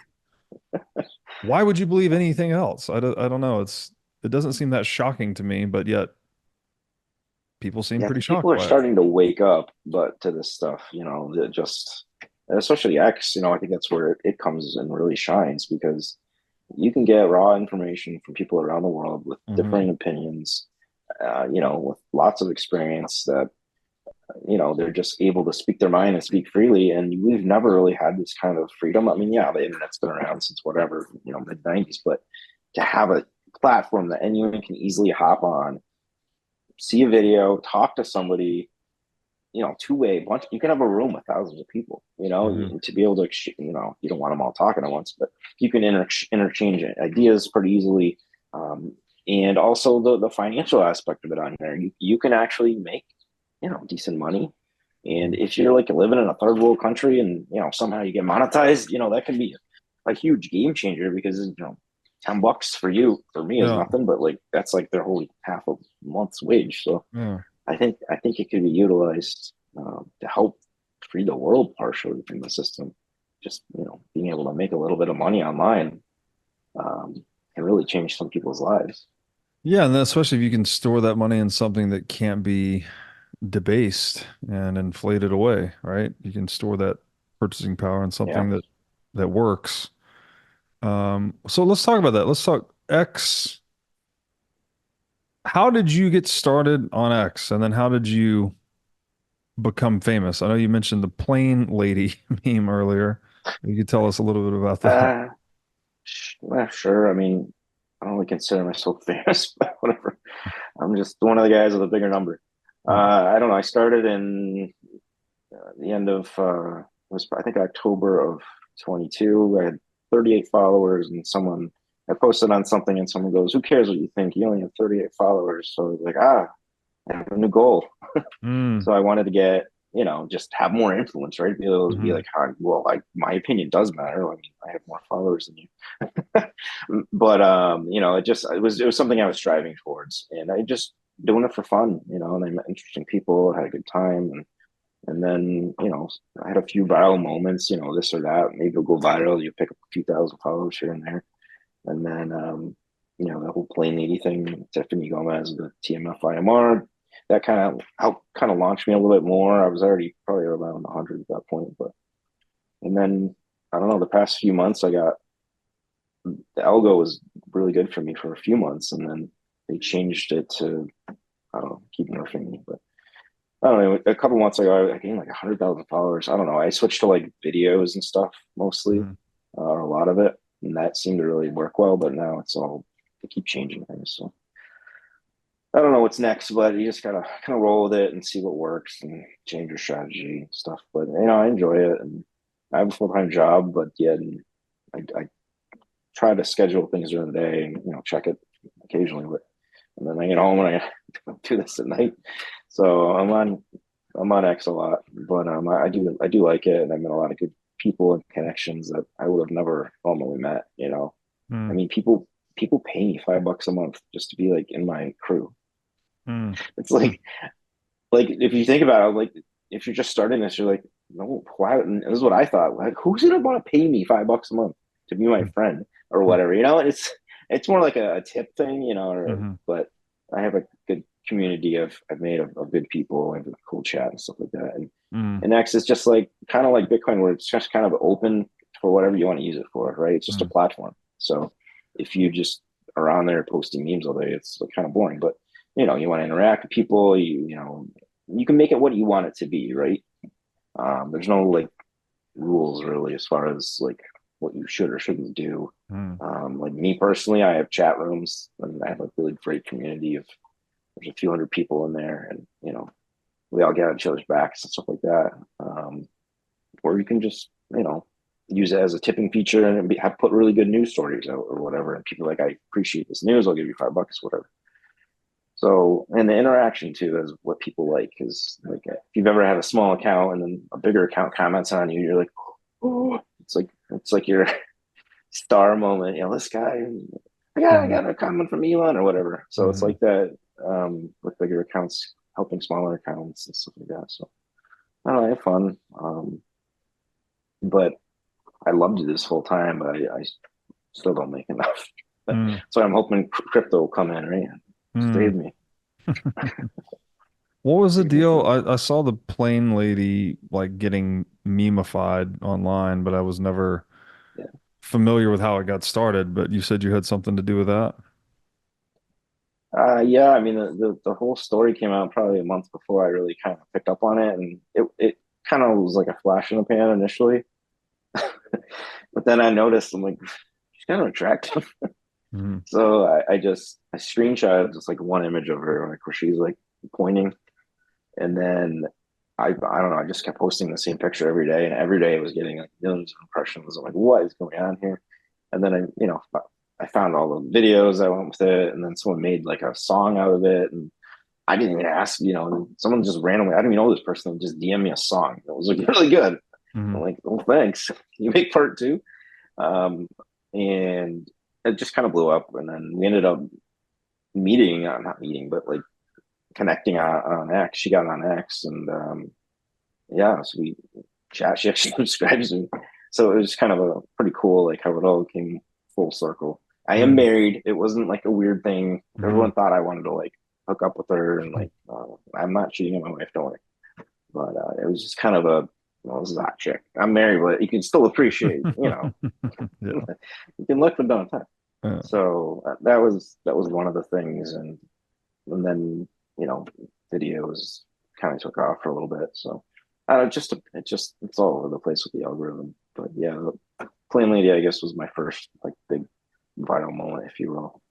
why would you believe anything else? I don't know. It doesn't seem that shocking to me, but yet people seem Yeah, I pretty think people shocked are by it. starting to wake up, but to this stuff, that just especially X, I think that's where it comes and really shines because you can get raw information from people around the world with Hmm. differing opinions, with lots of experience that, they're just able to speak their mind and speak freely. And we've never really had this kind of freedom. I mean, yeah, the internet's been around since whatever, mid 90s, but to have a platform that anyone can easily hop on, see a video, talk to somebody, two-way bunch. You can have a room with thousands of people, Hmm. to be able to, you don't want them all talking at once, but you can interchange ideas pretty easily. Um, and also the financial aspect of it on there, you can actually make, decent money. And if you're like living in a third world country and, somehow you get monetized, that can be a huge game changer because, $10 for you, for me is Yeah. nothing, but like, that's like their whole half a month's wage. So, Yeah. I think it could be utilized to help free the world partially from the system. Just being able to make a little bit of money online can really change some people's lives. Yeah, and especially if you can store that money in something that can't be debased and inflated away, right? You can store that purchasing power in Yeah. something that works. So let's talk about that. Let's talk X. How did you get started on X, and then how did you become famous? I know you mentioned the plane lady meme earlier. You could tell us a little bit about that. Uh, well, sure. I mean, I don't really consider myself famous, but whatever. I'm just one of the guys with a bigger number. Yeah. I don't know. I started in the end of it was I think October of 22. I had 38 followers, and I posted on something, and someone goes, "Who cares what you think? You only have 38 followers." So I was like, I have a new goal. Mm. So I wanted to get, just have more influence, right? Be able to be Hmm. like, well, my opinion does matter. I mean, I have more followers than you. But it was something I was striving towards, and I just doing it for fun, and I met interesting people, had a good time, and then, I had a few viral moments, this or that. Maybe it'll go viral. You pick up a few thousand followers here and there. And then, the whole Plain 80 thing, Tiffany Gomez, the TMF IMR. that kind of helped kind of launch me a little bit more. I was already probably around 100 at that point, but and then I don't know. The past few months, I got the algo was really good for me for a few months, and then they changed it to I don't know, keep nerfing me, but. I don't know. A couple months ago, I gained like 100,000 followers. I don't know. I switched to like videos and stuff mostly, a lot of it, and that seemed to really work well. But now it's all they keep changing things. So I don't know what's next, but you just gotta kind of roll with it and see what works and change your strategy and stuff. But I enjoy it, and I have a full-time job, but yet I try to schedule things during the day and check it occasionally. But and then I get home and I do this at night. So I'm on X a lot, but I do like it, and I've met a lot of good people and connections that I would have never normally met. I mean, people pay me $5 a month just to be like in my crew. It's like if you think about it, like if you're just starting this, you're like, no, why? And this is what I thought. Like, who's gonna want to pay me $5 a month to be my friend or whatever? It's more like a tip thing, but I have a good community I've made of good people and cool chat and stuff like that. And X is just like kind of like Bitcoin, where it's just kind of open for whatever you want to use it for, right? It's just a platform. So if you just are on there posting memes all day, it's kind of boring. But you want to interact with people, you can make it what you want it to be, right? There's no like rules really as far as like what you should or shouldn't do. Like me personally, I have chat rooms, and I have a really great community of there's a few hundred people in there, and we all get on each other's backs and stuff like that. Or you can just use it as a tipping feature and have put really good news stories out or whatever, and people are like, I appreciate this news, I'll give you $5, whatever. So, and the interaction too is what people like. Is like if you've ever had a small account and then a bigger account comments on you, you're like, oh, it's like your star moment. This guy, I got a comment from Elon or whatever. So it's like that with bigger accounts helping smaller accounts and stuff like that. So I don't know, I have fun. But I love to do this full time, but I still don't make enough. So I'm hoping crypto will come in, right? Save me. What was the deal? I saw the plane lady like getting memeified online, but I was never familiar with how it got started. But you said you had something to do with that. Yeah, I mean the whole story came out probably a month before I really kind of picked up on it, and it kind of was like a flash in the pan initially. But then I noticed, I'm like, she's kind of attractive. So I screenshotted just like one image of her, like where she's like pointing, and then I don't know, I just kept posting the same picture every day, and every day it was getting like millions of impressions. I'm like, what is going on here? And then I found all the videos, I went with it, and then someone made like a song out of it, and I didn't even ask, someone just randomly, I didn't even know this person, just DM me a song. It was like really good. I'm like, well, thanks. You make part two. And it just kind of blew up, and then we ended up not meeting, but like connecting on X. She got on X, and so we chat. She actually subscribes me, so it was kind of a pretty cool, like how it all came full circle. I am married. It wasn't like a weird thing. Everyone thought I wanted to like hook up with her, and like I'm not cheating on my wife, don't worry. But it was just kind of this is a hot chick. I'm married, but you can still appreciate, you can look but don't touch. So that was one of the things, and then videos kind of took off for a little bit. So it's all over the place with the algorithm. But yeah, the Plain Lady, I guess, was my first like big viral moment, if you will.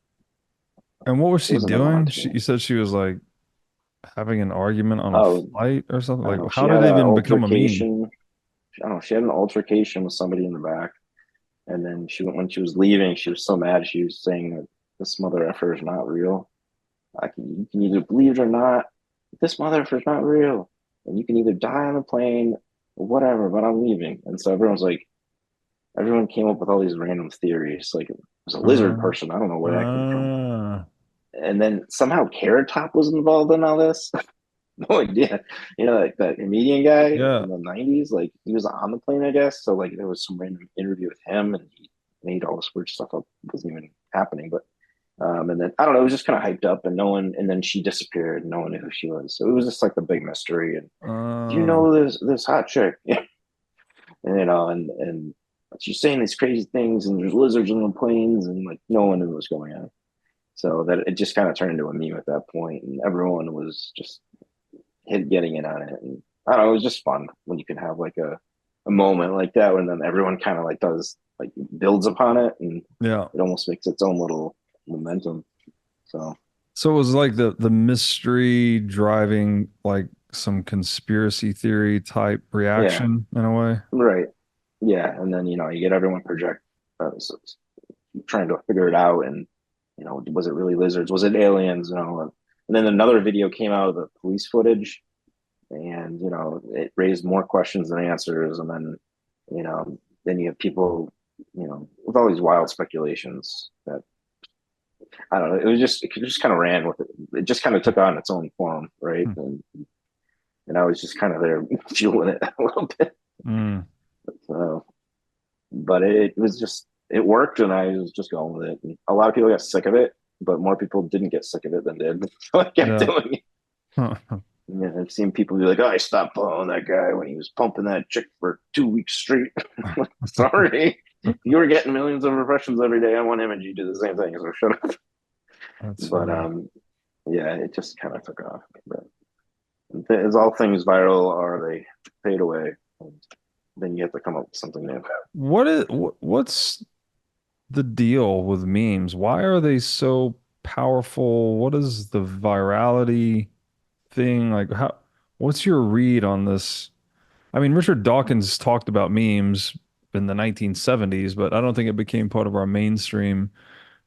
And what was she doing? You said she was like having an argument on a flight or something. Like, how did it even become a meme? I don't know. She had an altercation with somebody in the back, and then when she was leaving, she was so mad. She was saying that this mother effer is not real. You can either believe it or not. This mother effer is not real, and you can either die on the plane or whatever. But I'm leaving, and so everyone came up with all these random theories. Like it was a lizard person. I don't know where that came from. And then somehow Carrot Top was involved in all this. No idea. Like that comedian guy in the 90s, like he was on the plane, I guess. So like there was some random interview with him, and he made all this weird stuff up. It wasn't even happening. But And then I don't know, it was just kind of hyped up, and and then she disappeared. No one knew who she was, so it was just like the big mystery. And do you know this hot chick? And, and she's saying these crazy things, and there's lizards in the planes, and like no one knew what was going on. So that it just kind of turned into a meme at that point, and everyone was just getting in on it. And I don't know, it was just fun when you can have like a moment like that, and then everyone kind of like builds upon it, and Yeah. it almost makes its own little momentum. So it was like the mystery driving like some conspiracy theory type yeah, reaction in a way. right, yeah, and then you get everyone trying to figure it out, and was it really lizards? Was it aliens? And then another video came out of the police footage, and it raised more questions than answers. And then then you have people with all these wild speculations that I don't know. It just kind of ran with it. It just kind of took on its own form, right? And I was just kind of there fueling it a little bit. So, but it was just it worked, and I was just going with it. And a lot of people got sick of it, but more people didn't get sick of it than did. So I kept doing it. Yeah, I've seen people be like, "Oh, I stopped following that guy when he was pumping that chick for 2 weeks straight." Sorry, you were getting millions of impressions every day on one image. You do the same thing, so shut up. That's But funny. yeah, it just kind of took off. But as all things viral are, they fade away, and then you have to come up with something new. What's the deal with memes? Why are they so powerful? What is the virality thing? Like what's your read on this? I mean, Richard Dawkins talked about memes in the 1970s, but I don't think it became part of our mainstream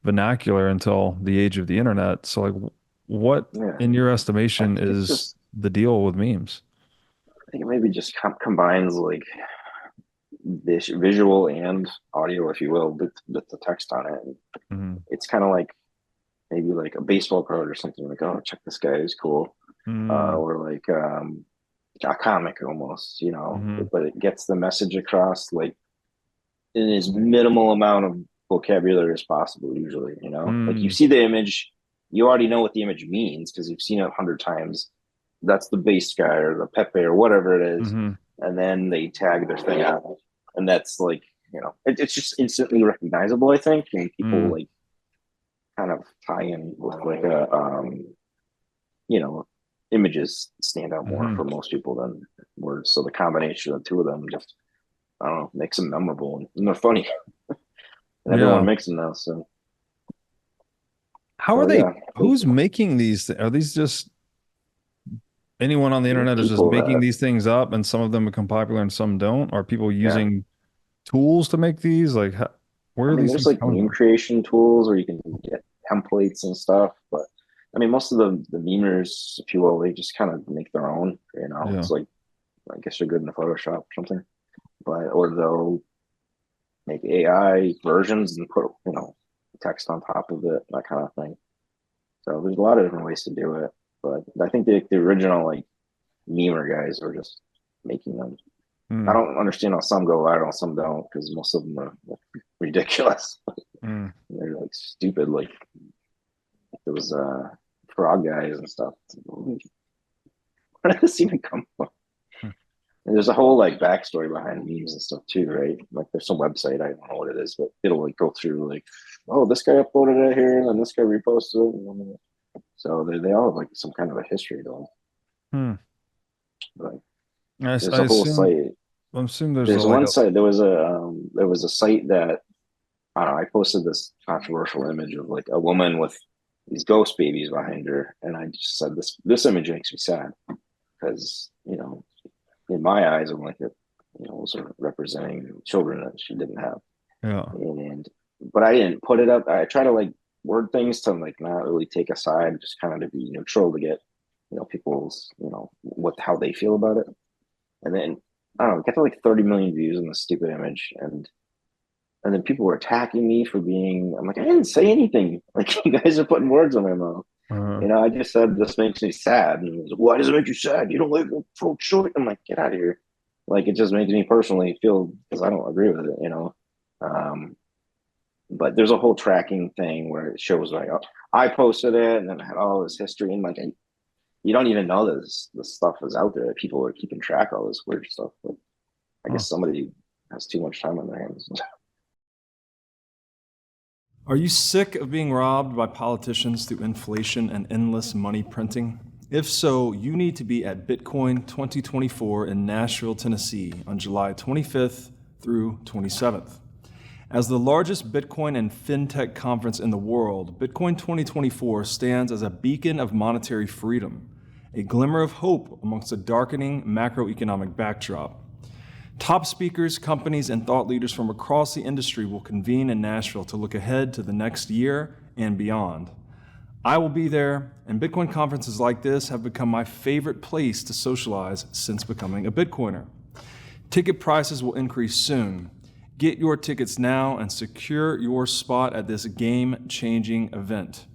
vernacular until the age of the internet. So like what Yeah, in your I estimation think it's is just. the deal with memes? I think it maybe just combines like this visual and audio, if you will, with the text on it. And Hmm. it's kind of like maybe like a baseball card or something. Like, oh, check this guy, he's cool. Mm. Or like a comic almost, Hmm. but it gets the message across like in as minimal amount of vocabulary as possible. Usually, like you Mm. see the image, you already know what the image means because you've seen it 100 times. That's the base guy or the Pepe or whatever it is, Hmm. and then they tag their thing out, and that's like it's just instantly recognizable. I think, and people Mm. like kind of tie in with like a you know, images stand out more Hmm. for most people than words. So the combination of the two of them just, I don't know, makes them memorable, and they're funny, and everyone Yeah. makes them now. So, How are so they? yeah, Who's making these? Are these just anyone on the internet is just people making that, these things up and some of them become popular and some don't? Are people yeah. using tools to make these? Like, where I are mean, these there's things like coming meme from? creation tools where you can get templates and stuff, but I mean, most of the memers, if you will, they just kind of make their own. Yeah. It's like I guess they're good in the Photoshop or something, but or they'll make AI versions and put text on top of it, that kind of thing. So there's a lot of different ways to do it, but I think the original like memer guys were just making them. I Mm. don't understand how some go viral, some don't, because most of them are like, ridiculous. Mm. They're like stupid. Like there was frog guys and stuff. Where did this even come from? And there's a whole like backstory behind memes and stuff too, right? Like there's some website, I don't know what it is, but it'll like go through like, oh, this guy uploaded it here, and then this guy reposted it. So they all have like some kind of a history to them. Hmm. But I there's a whole assume site. there's a There's like one a site. There was a site that I don't know. I posted this controversial image of like a woman with these ghost babies behind her, and I just said this image makes me sad because in my eyes, I'm like those are representing children that she didn't have, yeah. and but I didn't put it up. I try to like word things to like not really take a side, just kind of to be neutral to get people's what how they feel about it, and then I don't know, get to like 30 million views on this stupid image, and then people were attacking me for being. I'm like, I didn't say anything. Like you guys are putting words in my mouth. Uh, I just said this makes me sad. And it was, why does it make you sad? You don't like pro choice. I'm like, get out of here. Like it just makes me personally feel because I don't agree with it. Um, but there's a whole tracking thing where it shows like, oh, I posted it and then I had all this history, and like you don't even know that this stuff is out there. People are keeping track of all this weird stuff. But I guess somebody has too much time on their hands. Are you sick of being robbed by politicians through inflation and endless money printing? If so, you need to be at Bitcoin 2024 in Nashville, Tennessee on July 25th through 27th. As the largest Bitcoin and Fintech conference in the world, Bitcoin 2024 stands as a beacon of monetary freedom, a glimmer of hope amongst a darkening macroeconomic backdrop. Top speakers, companies, and thought leaders from across the industry will convene in Nashville to look ahead to the next year and beyond. I will be there, and Bitcoin conferences like this have become my favorite place to socialize since becoming a Bitcoiner. Ticket prices will increase soon. Get your tickets now and secure your spot at this game-changing event.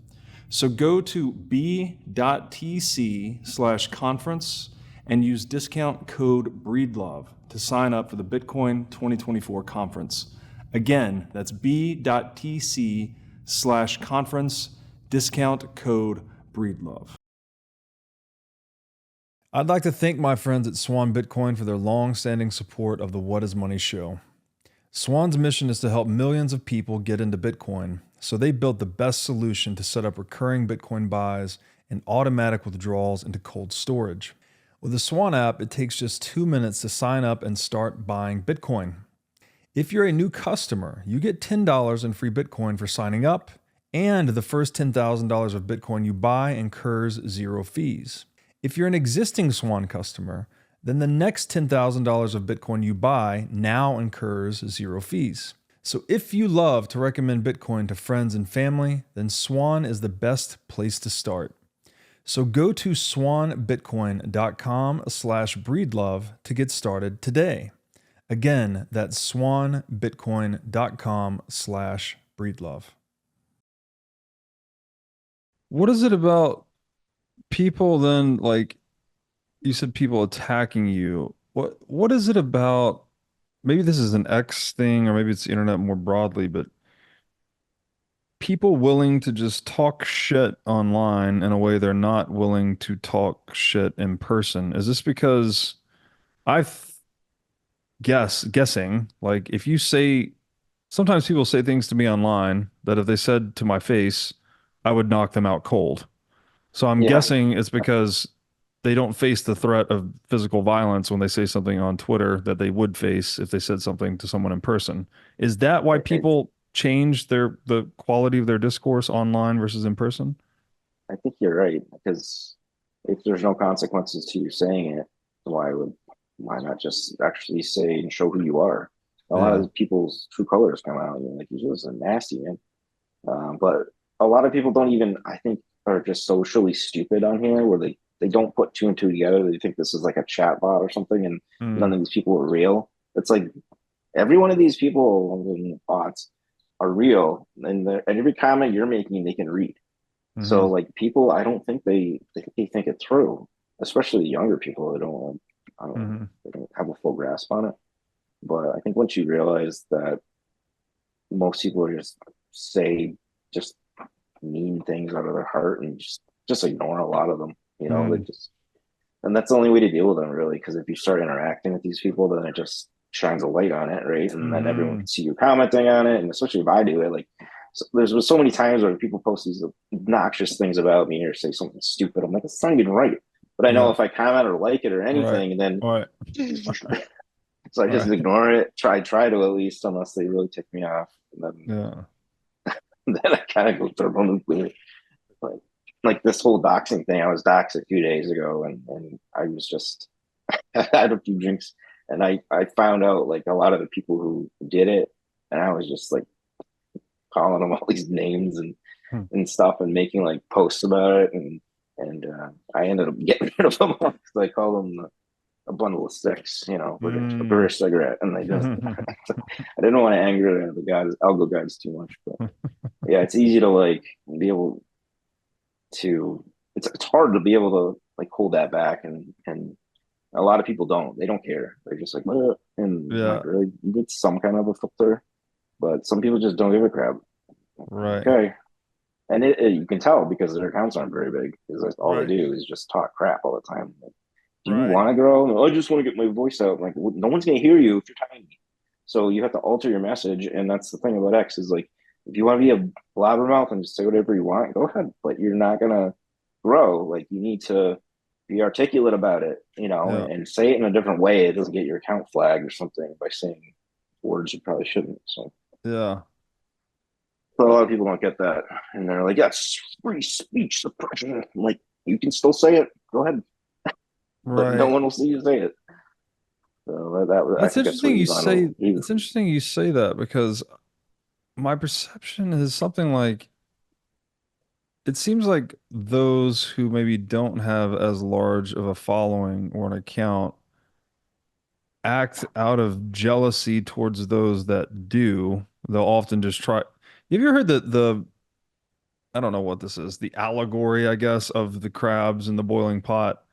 So go to b.tc/conference and use discount code BREEDLOVE to sign up for the Bitcoin 2024 conference. Again, that's b.tc/conference, discount code BREEDLOVE. I'd like to thank my friends at Swan Bitcoin for their long-standing support of the What is Money show. Swan's mission is to help millions of people get into Bitcoin, so they built the best solution to set up recurring Bitcoin buys and automatic withdrawals into cold storage. With the Swan app, it takes just 2 minutes to sign up and start buying Bitcoin. If you're a new customer, you get $10 in free Bitcoin for signing up, and the first $10,000 of Bitcoin you buy incurs 0 fees. If you're an existing Swan customer, then the next $10,000 of Bitcoin you buy now incurs 0 fees. So if you love to recommend Bitcoin to friends and family, then Swan is the best place to start. So go to swanbitcoin.com/breedlove to get started today. Again, that's swanbitcoin.com/breedlove. What is it about people then, like you said, people attacking you? What is it about? Maybe this is an X thing, or maybe it's the internet more broadly, but people willing to just talk shit online in a way they're not willing to talk shit in person. Is this because guessing, like if you say, sometimes people say things to me online that if they said to my face, I would knock them out cold. So I'm guessing it's because they don't face the threat of physical violence when they say something on Twitter that they would face if they said something to someone in person. Is that why people change the quality of their discourse online versus in person? I think you're right, because if there's no consequences to you saying it, why not just actually say and show who you are? A lot of people's true colors come out, and you're like, you're just a nasty man. But a lot of people don't even, I think, are just socially stupid on here, where they don't put 2 and 2 together. They think this is like a chat bot or something, and none of these people are real. It's like every one of these people, bots, are real, and every comment you're making, they can read. So like people, I don't think they think it through, especially the younger people. They don't have a full grasp on it. But I think once you realize that most people are say just mean things out of their heart and just ignore a lot of them, they just, and that's the only way to deal with them, really, because if you start interacting with these people, then it just shines a light on it, right? And then everyone can see you commenting on it, and especially if I do it, like there's so many times where people post these obnoxious things about me or say something stupid. I'm like, it's not even right. But I know if I comment or like it or anything, then so I just ignore it. Try to at least, unless they really tick me off. And then, then I kind of go thermonuclear. Like this whole doxing thing. I was doxed a few days ago, and I was just I had a few drinks, and I found out like a lot of the people who did it, and I was just like calling them all these names and stuff, and making like posts about it, and I ended up getting rid of them all because I call them a bundle of sticks, a British cigarette, and they just I didn't want to anger the guys, algo guys, too much, but yeah, it's easy to like be able to. It's hard to be able to like hold that back, and a lot of people don't. They don't care. They're just like, what? And like, really, you get some kind of a filter. but some people just don't give a crap. Right. Okay. And you can tell because their accounts aren't very big, because that's all they Right. do is just talk crap all the time. Like, do you Right. want to grow? Oh, I just want to get my voice out. Like, no one's going to hear you if you're tiny. So you have to alter your message. And that's the thing about X is like, if you want to be a blabbermouth and just say whatever you want, go ahead. But you're not going to grow. Like, you need to be articulate about it, you know, Yeah. and say it in a different way. It doesn't get your account flagged or something by saying words you probably shouldn't. So, Yeah. but a lot of people don't get that. And they're like, that's free speech suppression. I'm like, you can still say it. Go ahead. But no Right. one will see you say it. So I That's think that's what interesting you he's on. say it's interesting you say that, because my perception is something like, it seems like those who maybe don't have as large of a following or an account act out of jealousy towards those that do. They'll often just try. Have you ever heard the I don't know what this is, the allegory, I guess, of the crabs in the boiling pot,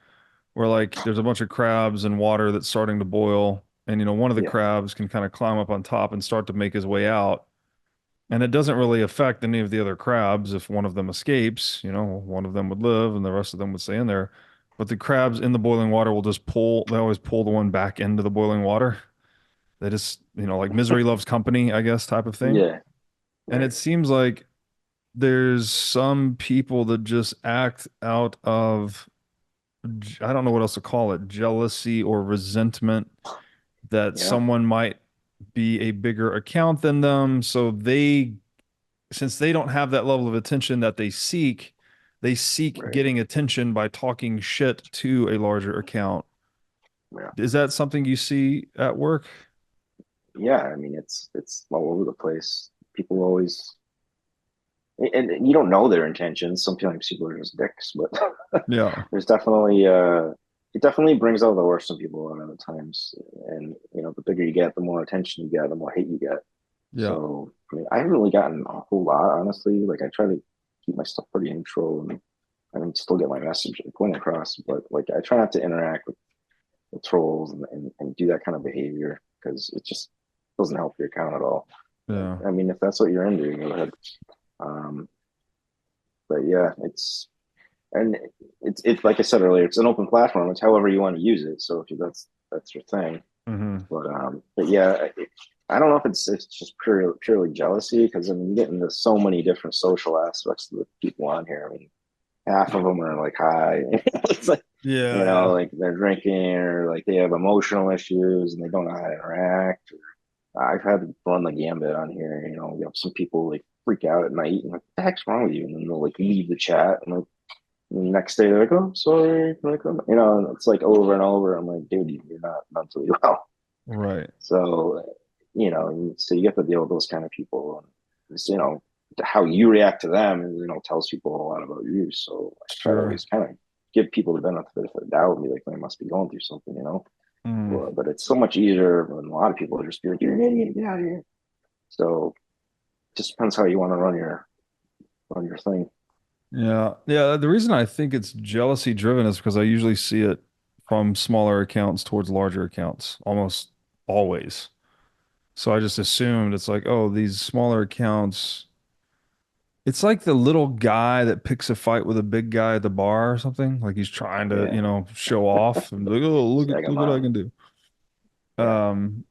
where like there's a bunch of crabs and water that's starting to boil, and one of the Yeah, crabs can kind of climb up on top and start to make his way out. And it doesn't really affect any of the other crabs if one of them escapes, one of them would live and the rest of them would stay in there. But the crabs in the boiling water will just they always pull the one back into the boiling water. They just, like misery loves company, I guess, type of thing. yeah, And right, it seems like there's some people that just act out of, I don't know what else to call it, jealousy or resentment that yeah, someone might be a bigger account than them. So since they don't have that level of attention that they seek right, getting attention by talking shit to a larger account. yeah, Is that something you see at work? yeah. I mean, it's all over the place. People always, and you don't know their intentions. Sometimes people are just dicks, but Yeah. there's definitely it definitely brings out the worst in people a lot of the times. And the bigger you get, the more attention you get, the more hate you get. Yeah. So I mean, I haven't really gotten a whole lot, honestly. Like I try to keep my stuff pretty neutral, and I can still get my message going across. But like I try not to interact with the trolls and do that kind of behavior because it just doesn't help your account at all. But, Yeah. I mean, if that's what you're into, go ahead. Um, but yeah, it's like I said earlier, it's an open platform. It's however you want to use it. So if that's your thing. Hmm. But yeah, I don't know if it's just purely jealousy because I mean you get into so many different social aspects of the people on here. I mean, half of them are like high. It's like Yeah. like they're drinking or like they have emotional issues and they don't know how to interact. I've had to run the gambit on here. You have some people like freak out at night and like, what the heck's wrong with you? And then they'll like leave the chat and like the next day they're like, oh, sorry. Like, and it's like over and over. I'm like, dude, you're not mentally well. Right. So, so you get to deal with those kind of people. And it's, how you react to them, tells people a lot about you. So I try to Sure. always kind of give people the benefit of the doubt and be like, they must be going through something, Mm. Well, but it's so much easier when a lot of people just be like, you're an idiot, get out of here. So it just depends how you want to run your thing. Yeah. Yeah. The reason I think it's jealousy driven is because I usually see it from smaller accounts towards larger accounts almost always. So I just assumed it's like, oh, these smaller accounts. It's like the little guy that picks a fight with a big guy at the bar or something. Like he's trying to, Yeah. show off and be like, oh, Tag look them what I on. can do. Yeah. Um,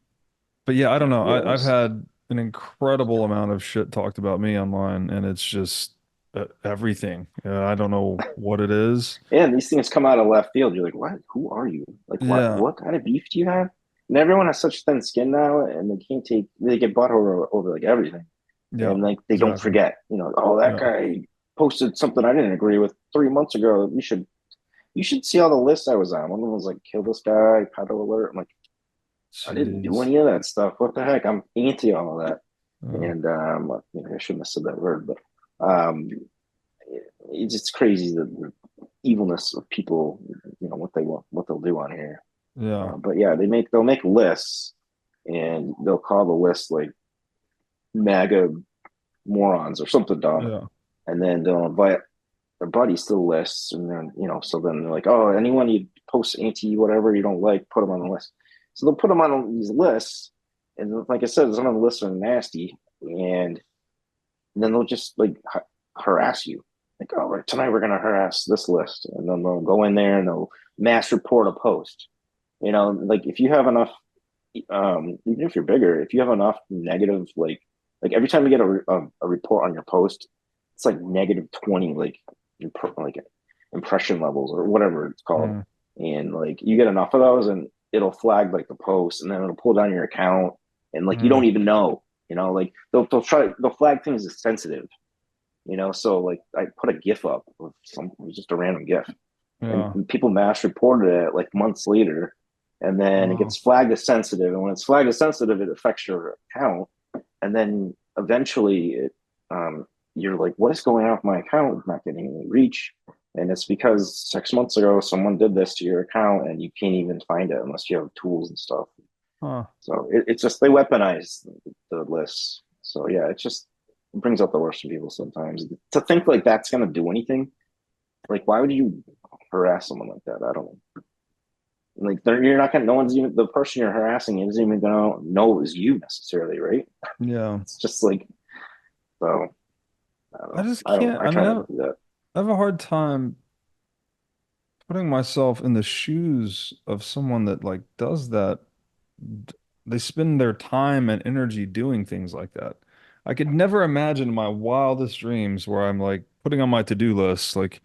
but yeah, I don't know. Yeah. I've had an incredible amount of shit talked about me online, and it's just everything. I don't know what it is. And these things come out of left field. You're like, what? Who are you? Like, what? Yeah, What kind of beef do you have? And everyone has such thin skin now, and they get bought over like everything, yeah, and like they don't exactly. forget. Oh, that Yeah. guy posted something I didn't agree with 3 months ago. You should see all the lists I was on. One of them was like, kill this guy, pedal alert. I'm like, I didn't do Jeez. any of that stuff. What the heck? I'm anti all of that. Uh, And I shouldn't have said that word, but um, it's crazy the evilness of people. What they want, what they'll do on here. yeah, But yeah, they'll make lists, and they'll call the list like MAGA morons or something dumb, yeah. and then they'll invite their buddies to the list, and then so then they're like, oh, anyone you post anti whatever you don't like, put them on the list. So they'll put them on these lists, and like I said, some of the lists are nasty, and then they'll just like harass you. Like, oh, tonight we're gonna harass this list, and then they'll go in there and they'll mass report a post. Like if you have enough, even if you're bigger, if you have enough negative, like every time you get a report on your post, it's like -20, like impression levels or whatever it's called, and like you get enough of those, and it'll flag like the post, and then it'll pull down your account, and like you don't even know, like they'll flag things as sensitive. So like I put a GIF up of just a random GIF, and people mass reported it like months later, and then it gets flagged as sensitive. And when it's flagged as sensitive, it affects your account, and then eventually you're like, what is going on with my account? It's not getting any reach, and it's because 6 months ago someone did this to your account, and you can't even find it unless you have tools and stuff. So it's just they weaponize the lists. So yeah, it brings out the worst in people sometimes. To think like that's gonna do anything, like why would you harass someone like that? I don't know. Like you're not gonna. No one's even the person you're harassing isn't even gonna know it was you necessarily, right? Yeah. It's just like so. I just can't. I try not to do that. I have a hard time putting myself in the shoes of someone that like does that. They spend their time and energy doing things like that. I could never imagine in my wildest dreams where I'm like putting on my to-do list, like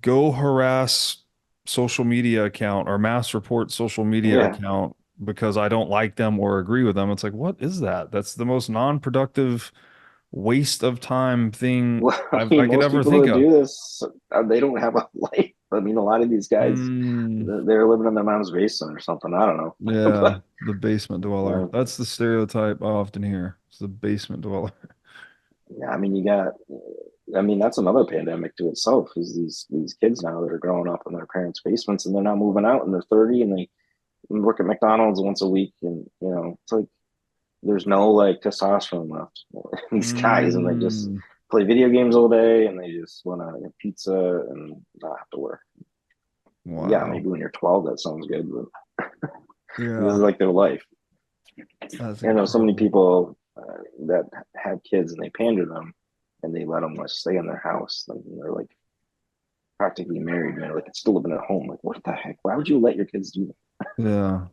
go harass social media account or mass report social media Yeah. account because I don't like them or agree with them. It's like, what is that? That's the most non-productive waste of time thing Well, I I mean, could most ever people think that of. do this, they don't have a life. I mean, a lot of these guys, Mm, they're living in their mom's basement or something. I don't know. yeah, But the basement dweller. That's the stereotype I often hear. It's the basement dweller. yeah, I mean, I mean, that's another pandemic to itself. Is these kids now that are growing up in their parents' basements, and they're not moving out, and they're 30, and they work at McDonald's once a week, and it's like there's no like testosterone left in these guys, and they just Mm, play video games all day, and they just want to get pizza and not have to work. Yeah, wow. maybe when you're 12, that sounds good, but this is Yeah, like their life. that's And there's so many incredible. people that have kids and they pander them, and they let them like stay in their house. Like, they're like practically married, and they're like still living at home. Like, what the heck? Why would you let your kids do Yeah.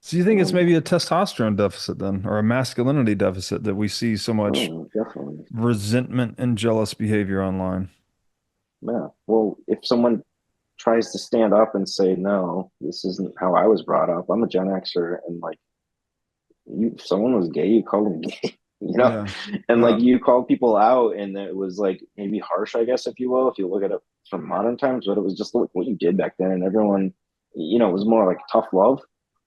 So you think it's that? maybe a testosterone deficit then, or a masculinity deficit that we see so much Oh, definitely. resentment and jealous behavior online? Yeah. Well, if someone tries to stand up and say, no, this isn't how I was brought up. I'm a Gen Xer, and like if someone was gay, you called them gay, Yeah. and like Yeah. you called people out, and it was like maybe harsh, I guess, if you will, if you look at it from modern times, but it was just like what you did back then, and everyone, it was more like tough love,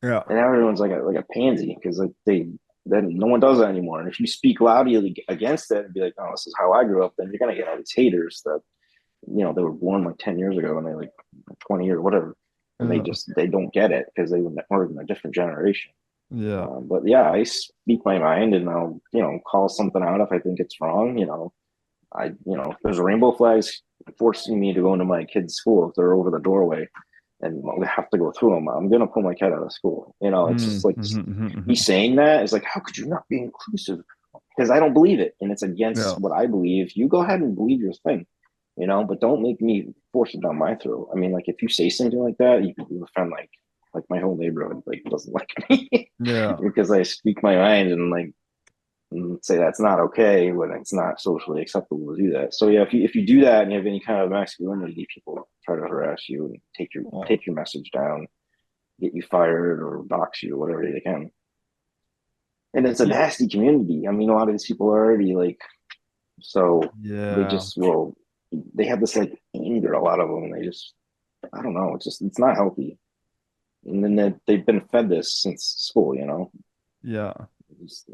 Yeah. and now everyone's like a pansy because like then no one does that anymore, and if you speak loudly against it and be like, oh, this is how I grew up, then you're gonna get all these haters that they were born like 10 years ago, and they like 20 years whatever, and Yeah. they don't get it because they were in a different generation. Yeah. But yeah, I speak my mind, and I'll call something out if I think it's wrong. If there's rainbow flags forcing me to go into my kid's school, if they're over the doorway and we have to go through them, I'm gonna pull my kid out of school. It's just like me Mhm. saying that is like, how could you not be inclusive? Because I don't believe it, and it's against Yeah. what I believe. You go ahead and believe your thing, but don't make me force it down my throat. I mean, like if you say something like that, you offend like my whole neighborhood like doesn't like me Yeah. because I speak my mind and like say that's not okay when it's not socially acceptable to do that. So yeah, if you do that and you have any kind of masculinity, people try to harass you and Oh, take your message down, get you fired or dox you or whatever they can. And it's a yeah. nasty community. I mean, a lot of these people are already like so they Yeah. just will they have this like anger. A lot of them, they just I don't know. It's not healthy. And then they've been fed this since school. Yeah. Just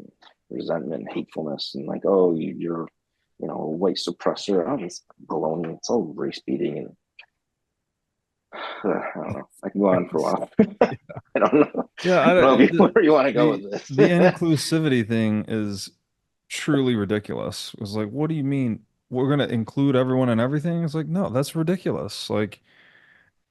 resentment, hatefulness, and like, oh, you're, a white suppressor. Oh, it's baloney. It's all race beating, and I don't know. I can go on for a while. I don't know. Yeah, I don't know if the where you want to go the with this. the inclusivity thing is truly ridiculous. It's like, what do you mean we're gonna include everyone in everything? It's like, no, that's ridiculous. Like,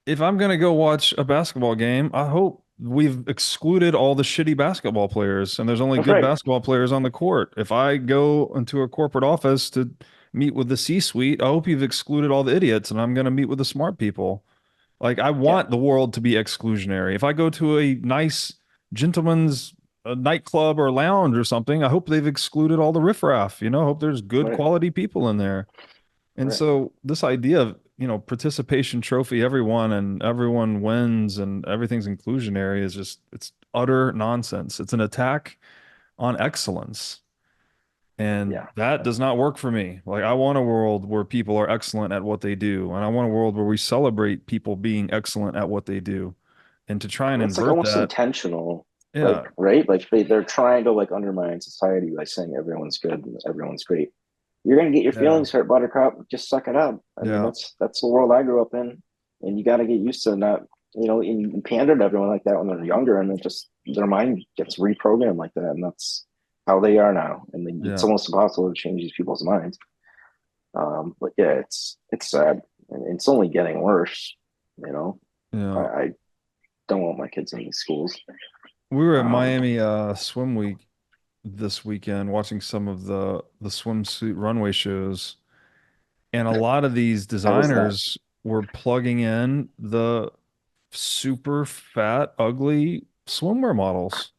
if I'm gonna go watch a basketball game, I hope we've excluded all the shitty basketball players, and there's only That's good right. basketball players on the court. If I go into a corporate office to meet with the C-suite, I hope you've excluded all the idiots, and I'm going to meet with the smart people. Like, I Yeah, want the world to be exclusionary. If I go to a nice gentleman's nightclub or lounge or something, I hope they've excluded all the riffraff. I hope there's good right, quality people in there. And right. so this idea of, participation trophy, everyone and everyone wins and everything's inclusionary is just, it's utter nonsense. It's an attack on excellence. And Yeah. that does not work for me. Like, I want a world where people are excellent at what they do. And I want a world where we celebrate people being excellent at what they do. And to try and That's like invert almost that, intentional, like, yeah, right? Like they're trying to like undermine society by saying everyone's good and everyone's great. You're gonna get your yeah, feelings hurt, Buttercup. Just suck it up. I mean, yeah, that's the world I grew up in, and you got to get used to not, and you pander to everyone like that when they're younger, and it just their mind gets reprogrammed like that, and that's how they are now. And it's yeah, almost impossible to change these people's minds. But yeah, it's sad, and it's only getting worse. You know, yeah. I don't want my kids in these schools. We were at Um, Miami Swim Week this weekend watching some of the swimsuit runway shows, and a lot of these how was that? designers were plugging in the super fat, ugly swimwear models.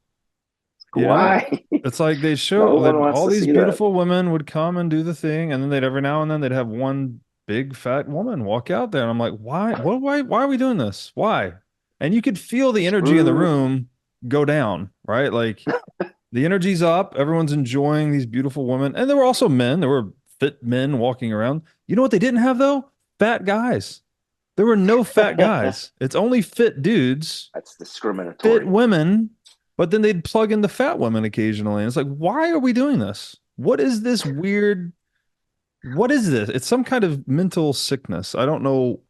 Why? It's like they No show one that wants all to these see that. beautiful women would come and do the thing, and then they'd every now and then they'd have one big fat woman walk out there, and I'm like, why? Why are we doing this? Why? And you could feel the energy in the Screw. room go down, right? Like, the energy's up, everyone's enjoying these beautiful women, and there were also men. There were fit men walking around. You know what they didn't have though? Fat guys. There were no fat guys. It's only fit dudes, That's fit discriminatory. women, but then they'd plug in the fat women occasionally. And it's like, why are we doing this? What is this weird? What is this? It's some kind of mental sickness. I don't know.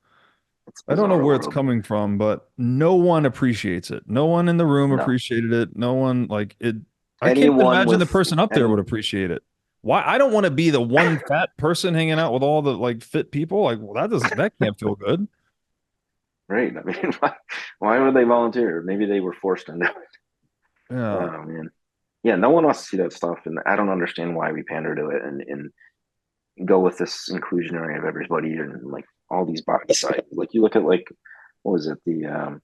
It's I don't know bizarre where it's world. coming from, but no one appreciates it. No one in the room No, appreciated it. No one like it. I can't even anyone imagine with the person up there any would appreciate it. Why? I don't want to be the one fat person hanging out with all the like fit people. Like, well, that can't feel good. right. I mean, why would they volunteer? Maybe they were forced into it. Yeah. Oh man. Yeah, no one wants to see that stuff, and I don't understand why we pander to it and go with this inclusionary of everybody and like all these body size. Like you look at like what was it the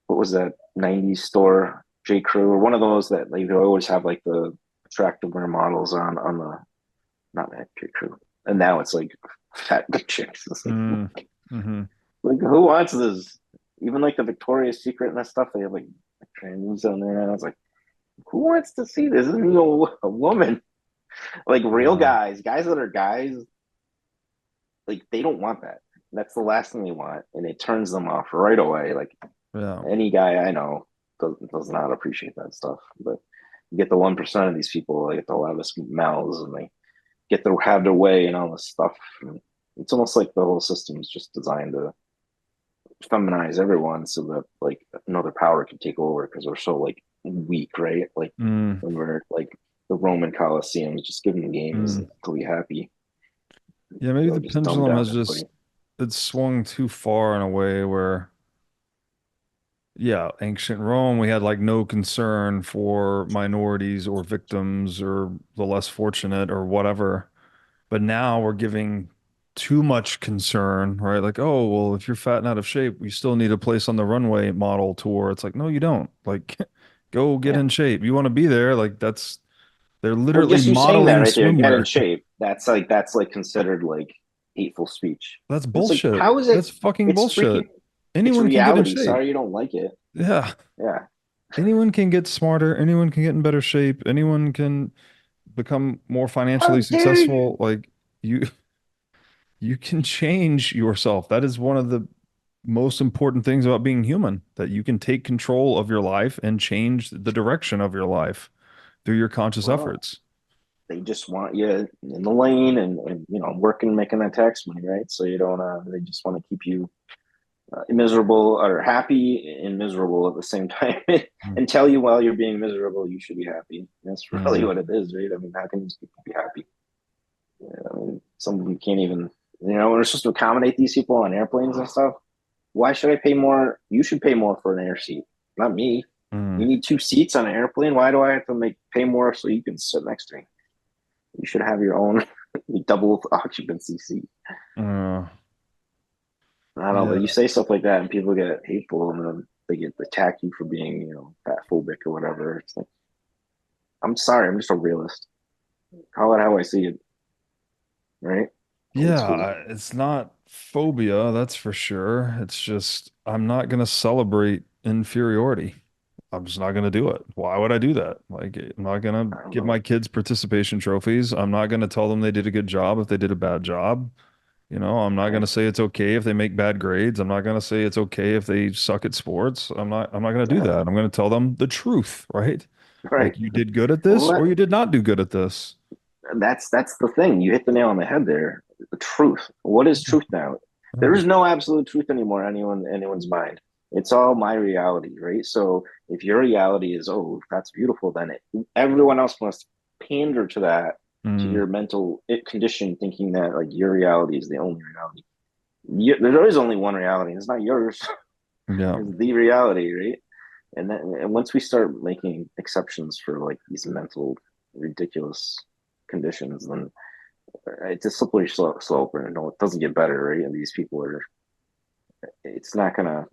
what was that 90s store J Crew or one of those that like they always have like the attractive wear models on the not that J Crew, and now it's like fat chicks. It's Mm, hmm. like who wants this? Even like the Victoria's Secret and that stuff, they have like trans on there, and I was like, who wants to see this? Isn't a woman? Like real Yeah. guys that are guys, like they don't want that. That's the last thing they want, and it turns them off right away. Like Yeah. any guy I know does not appreciate that stuff. But you get the 1% of these people, they get the loudest mouths, and they get to have their way and all this stuff. And it's almost like the whole system is just designed to feminize everyone so that like another power can take over because we're so like weak, right? Like Mm, when we're like the Roman Colosseum, just give them games mm. to be happy. Yeah, maybe They'll the just dumb pendulum down has everybody. just it's swung too far in a way where, yeah, ancient Rome, we had like no concern for minorities or victims or the less fortunate or whatever. But now we're giving too much concern, right? Like, oh, well, if you're fat and out of shape, you still need a place on the runway model tour. It's like, no, you don't. Like, go get Yeah. in shape. You want to be there. Like, they're Well, literally just you saying that modeling right there, get in swimwear. shape. That's like considered like hateful speech. That's It's like, bullshit. how is it? That's fucking It's bullshit. freaking. It's Anyone can get in reality. shape. Sorry, you don't like it. Yeah. Yeah. Anyone can get smarter. Anyone can get in better shape. Anyone can become more How financially dare you? successful. Like, you you can change yourself. That is one of the most important things about being human, that you can take control of your life and change the direction of your life through your conscious Well, efforts. they just want you in the lane and working, making that tax money, right? So you don't. They just want to keep you miserable or happy and miserable at the same time, and tell you while you're being miserable you should be happy. That's really Mm. what it is, right? I mean, how can these people be happy? Yeah, I mean, some of them can't even. We're supposed to accommodate these people on airplanes and stuff. Why should I pay more? You should pay more for an air seat, not me. You need 2 seats on an airplane. Why do I have to pay more so you can sit next to me? You should have your own double occupancy seat. Uh, I don't know, but yeah. you say stuff like that and people get hateful and then they get attack you for being, fat phobic or whatever. It's like, I'm sorry, I'm just a realist. Call it how I see it, right? Old school. It's not phobia, that's for sure. It's just I'm not going to celebrate inferiority. I'm just not going to do it. Why would I do that? Like, I'm not going to I don't give know. my kids participation trophies. I'm not going to tell them they did a good job if they did a bad job. I'm not going Right, to say it's okay if they make bad grades. I'm not going to say it's okay if they suck at sports. I'm not going to do yeah, that. I'm going to tell them the truth, right? right. Like you did good at Well, this or you did not do good at this. that's the thing. You hit the nail on the head there. The truth. What is truth now? There Yeah. is no absolute truth anymore in anyone's mind. It's all my reality, right? So if your reality is, oh, that's beautiful, then everyone else must pander to that, to Mm, your mental condition, thinking that like your reality is the only reality. There is only one reality. It's not yours. yeah. It's the reality, right? And once we start making exceptions for like these ridiculous conditions, then it's a slippery slope, and it doesn't get better, right? And these people are, it's not gonna,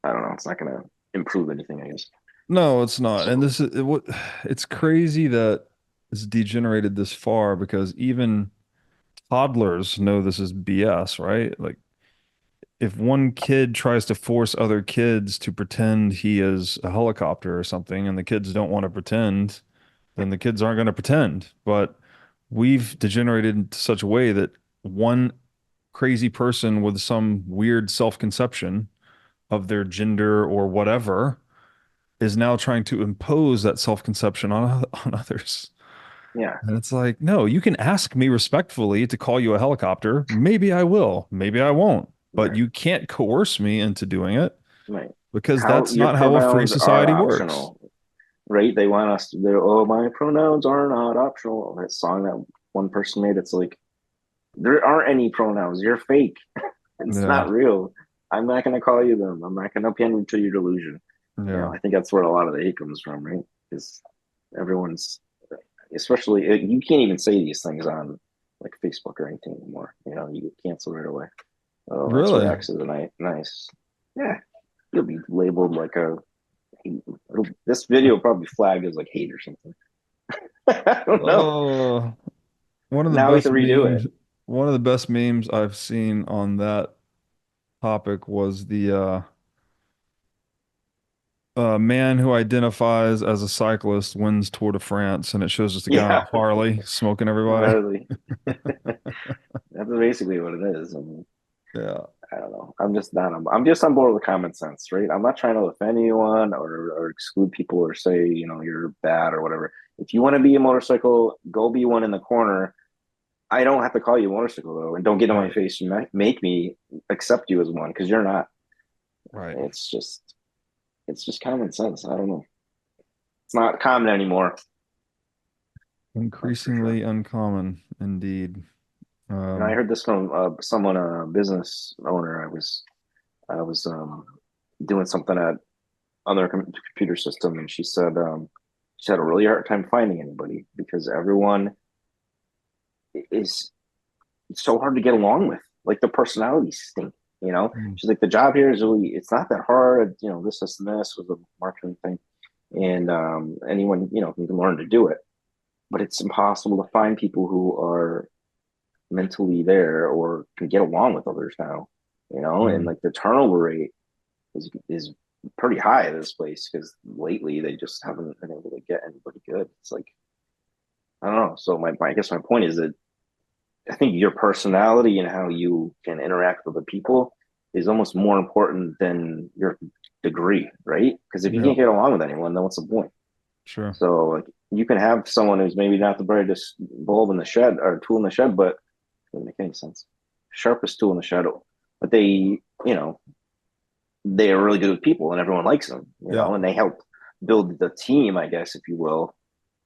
I don't know, it's not gonna improve anything, I guess. No, it's not. And So this is what it's crazy that it's degenerated this far because even toddlers know this is BS, right? Like if one kid tries to force other kids to pretend he is a helicopter or something and the kids don't want to pretend, then the kids aren't going to pretend. But we've degenerated into such a way that one crazy person with some weird self-conception of their gender or whatever is now trying to impose that self-conception on others. yeah, And it's like, no, you can ask me respectfully to call you a helicopter. Maybe I will, maybe I won't, but right, you can't coerce me into doing it right. because How that's your not how a free pronouns are society works. optional, right? They want us to, oh, my pronouns are not optional. That song that one person made, it's like, there aren't any pronouns. You're fake. It's Yeah, not real. I'm not going to call you them. I'm not going to pin you to your delusion. yeah. I think that's where a lot of the hate comes from, right? Because everyone's, especially, you can't even say these things on like Facebook or anything anymore. You get canceled right away. Oh, that's your Really? ex is a nice. Yeah, you'll be labeled like a. This video probably flagged as like hate or something. I don't know. Oh, one of the Now we have to best redo it. memes, one of the best memes I've seen on that topic was the man who identifies as a cyclist wins Tour de France, and it shows just a guy on Yeah, a Harley smoking everybody. gnarly. That's basically what it is. I mean, Yeah. I don't know. I'm just not. I'm just on board with common sense, right? I'm not trying to offend anyone or exclude people or say you're bad or whatever. If you want to be a motorcycle, go be one in the corner. I don't have to call you a motorcycle though, and don't get in my Right. face and make me accept you as one because you're not. Right. It's just common sense. I don't know. It's not common anymore. That's for sure. Increasingly uncommon indeed. And I Um, heard this from someone, a business owner. I was doing something at other computer system, and she had a really hard time finding anybody because everyone is so hard to get along with. Like the personalities stink. mm, She's like, the job here is really, it's not that hard. This and this was a marketing thing, and anyone can learn to do it, but it's impossible to find people who are mentally there or can get along with others now. And mm, like the turnover rate is pretty high at this place because lately they just haven't been able to get anybody good. It's like, I don't know. So I guess my point is that I think your personality and how you can interact with the people is almost more important than your degree, right? Because if you yeah, can't get along with anyone, then what's the point? sure. So like you can have someone who's maybe not the brightest bulb in the shed or tool in the shed, but it doesn't make any sense. Sharpest tool in the shadow, but they are really good with people and everyone likes them, Yeah, and they help build the team, I guess, if you will,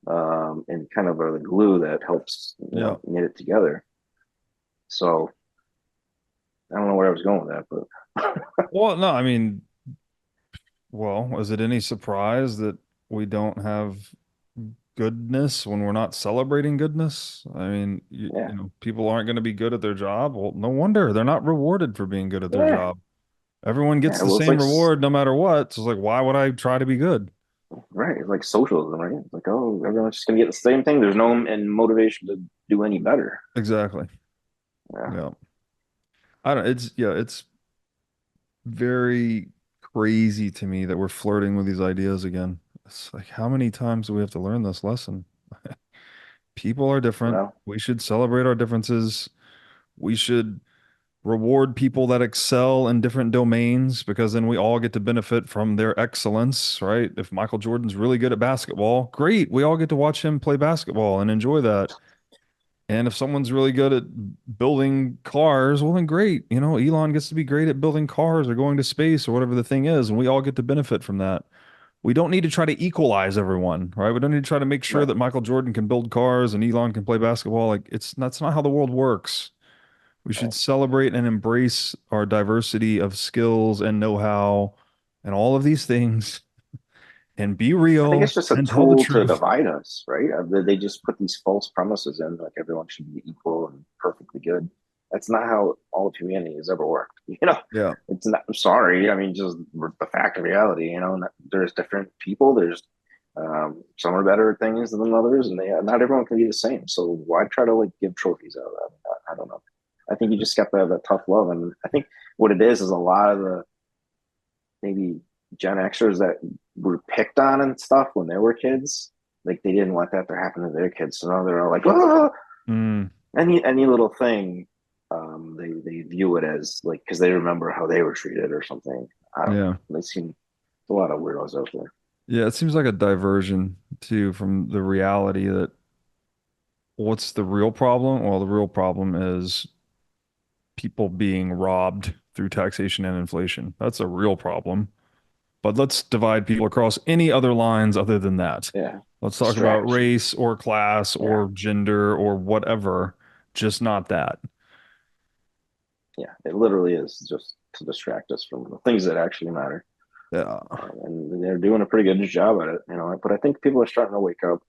and kind of are the glue that helps, yeah. knit it together. So I don't know where I was going with that, but Well, no, I mean, well, is it any surprise that we don't have goodness when we're not celebrating goodness? I mean, yeah, people aren't going to be good at their job. Well, no wonder they're not rewarded for being good at their yeah, job. Everyone gets yeah. the Well, it's same like reward no matter what. So it's like, why would I try to be good? right, it's like socialism, right? It's like, oh, everyone's just gonna get the same thing. There's no motivation to do any better. Exactly. Yeah, Yeah. I don't, it's very crazy to me that we're flirting with these ideas again. It's like, how many times do we have to learn this lesson? People are different. well, We should celebrate our differences. We should reward people that excel in different domains because then we all get to benefit from their excellence, right? If Michael Jordan's really good at basketball, great. We all get to watch him play basketball and enjoy that. And if someone's really good at building cars, well, then great. Elon gets to be great at building cars or going to space or whatever the thing is, and we all get to benefit from that. We don't need to try to equalize everyone, right? We don't need to try to make sure right. that Michael Jordan can build cars and Elon can play basketball. Like that's not how the world works. We should Right. celebrate and embrace our diversity of skills and know-how and all of these things and be I think real it's just a and tell the tool to truth. divide us, right? They just put these false premises in, like everyone should be equal and perfectly good. That's not how all of humanity has ever worked. Yeah. It's not. I'm sorry. I mean, just the fact of reality. There's different people. There's some are better at things than others, and not everyone can be the same. So why try to like give trophies out of that? I don't know. I think you just got to have that tough love, and I think what it is a lot of the maybe Gen Xers that were picked on and stuff when they were kids. Like they didn't want that to happen to their kids, so now they're all like, oh, Mm, any little thing, they view it as like because they remember how they were treated or something. I don't know. yeah. They seem a lot of weirdos out there. Yeah, it seems like a diversion too from the reality that what's the real problem? Well, the real problem is people being robbed through taxation and inflation. That's a real problem. But let's divide people across any other lines other than that. Yeah, Let's talk about distraction. race or class Yeah, or gender or whatever, just not that. yeah. It literally is just to distract us from the things that actually matter. Yeah. And they're doing a pretty good job at it. But I think people are starting to wake up,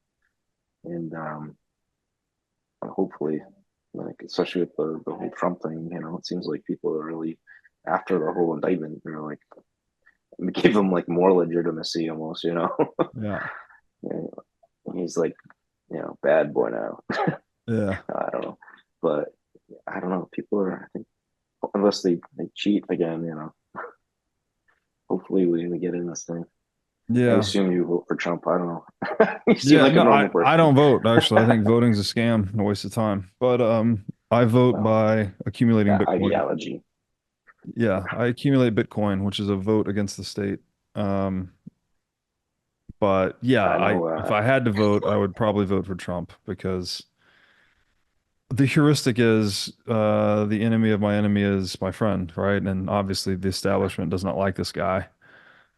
and hopefully, like especially with the whole Trump thing, it seems like people are really after the whole indictment. They're like give him like more legitimacy almost. Yeah. He's like bad boy now. Yeah. I don't know, but I don't know. People are, I think, unless they cheat again. Hopefully we get in this thing. I Yeah. assume you vote for Trump. I don't know. You seem Yeah. like a No, normal I person. don't vote, actually. I think voting's a scam, a waste of time. But I vote Well, by accumulating that Bitcoin. ideology. Yeah, I accumulate Bitcoin, which is a vote against the state. Um, but yeah, I I know. if I had to vote, I would probably vote for Trump because the heuristic is the enemy of my enemy is my friend, right? And obviously the establishment does not like this guy.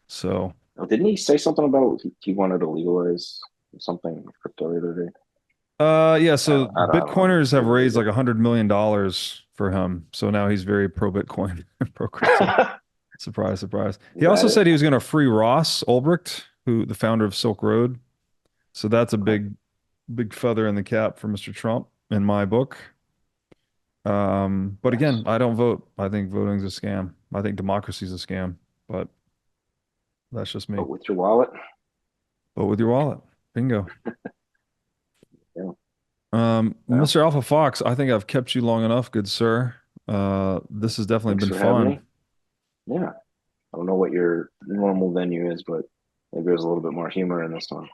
So, Oh, didn't he say something about he wanted to legalize something crypto the other day? yeah, so I don't know. Bitcoiners have Didn't read raised it. like $100 million for him. So now he's very pro Bitcoin, pro crypto. Surprise, surprise. Is He also that it? said he was going to free Ross Ulbricht, who the founder of Silk Road. So that's a Okay. big feather in the cap for Mr. Trump in my book. But again, Yes. I don't vote. I think voting's a scam. I think democracy's a scam, but that's just me. But with your wallet. Vote with your wallet. Bingo. Yeah. Well, Mr. Alpha Fox, I think I've kept you long enough, good sir. This has definitely thanks been for having fun. me. Yeah. I don't know what your normal venue is, but maybe there's a little bit more humor in this one.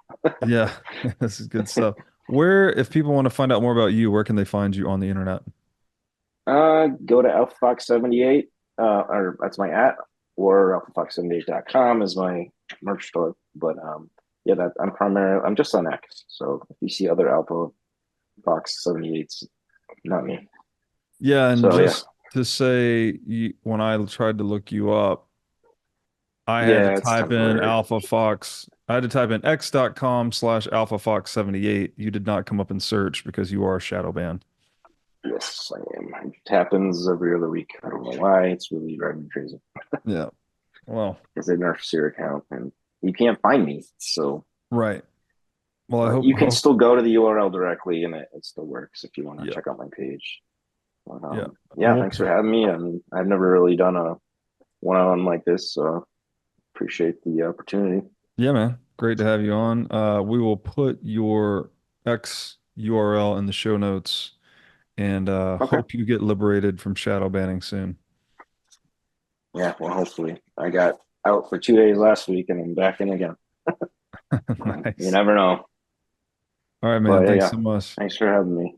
Yeah, this is good stuff. If people want to find out more about you, where can they find you on the internet? Go to AlphaFox78, or that's my at, or AlphaFox78.com is my merch store. But yeah, that I'm just on X. So if you see other AlphaFox78s, not me. Yeah, and So yeah, just to say, when I tried to look you up, I had to yeah, it's type in temporary. Alpha Fox. I had to type in x.com/AlphaFox78. You did not come up in search because you are shadow banned. Yes, I am. It happens every other week. I don't know why. It's really driving me crazy. Yeah. Well, Because it nerfs your account and you can't find me. So, right. Well, I but hope you can still go to the URL directly and it still works if you want to yeah. check out my page. But, Yeah. yeah, We'll thanks for having me. I mean, I've never really done a one-on-one like this, so appreciate the opportunity. Yeah, man. Great to have you on. We will put your X URL in the show notes and Okay. hope you get liberated from shadow banning soon. Yeah, well, hopefully. I got out for 2 days last week and I'm back in again. You Nice. never know. All right, man. But Thanks yeah, so much. thanks for having me.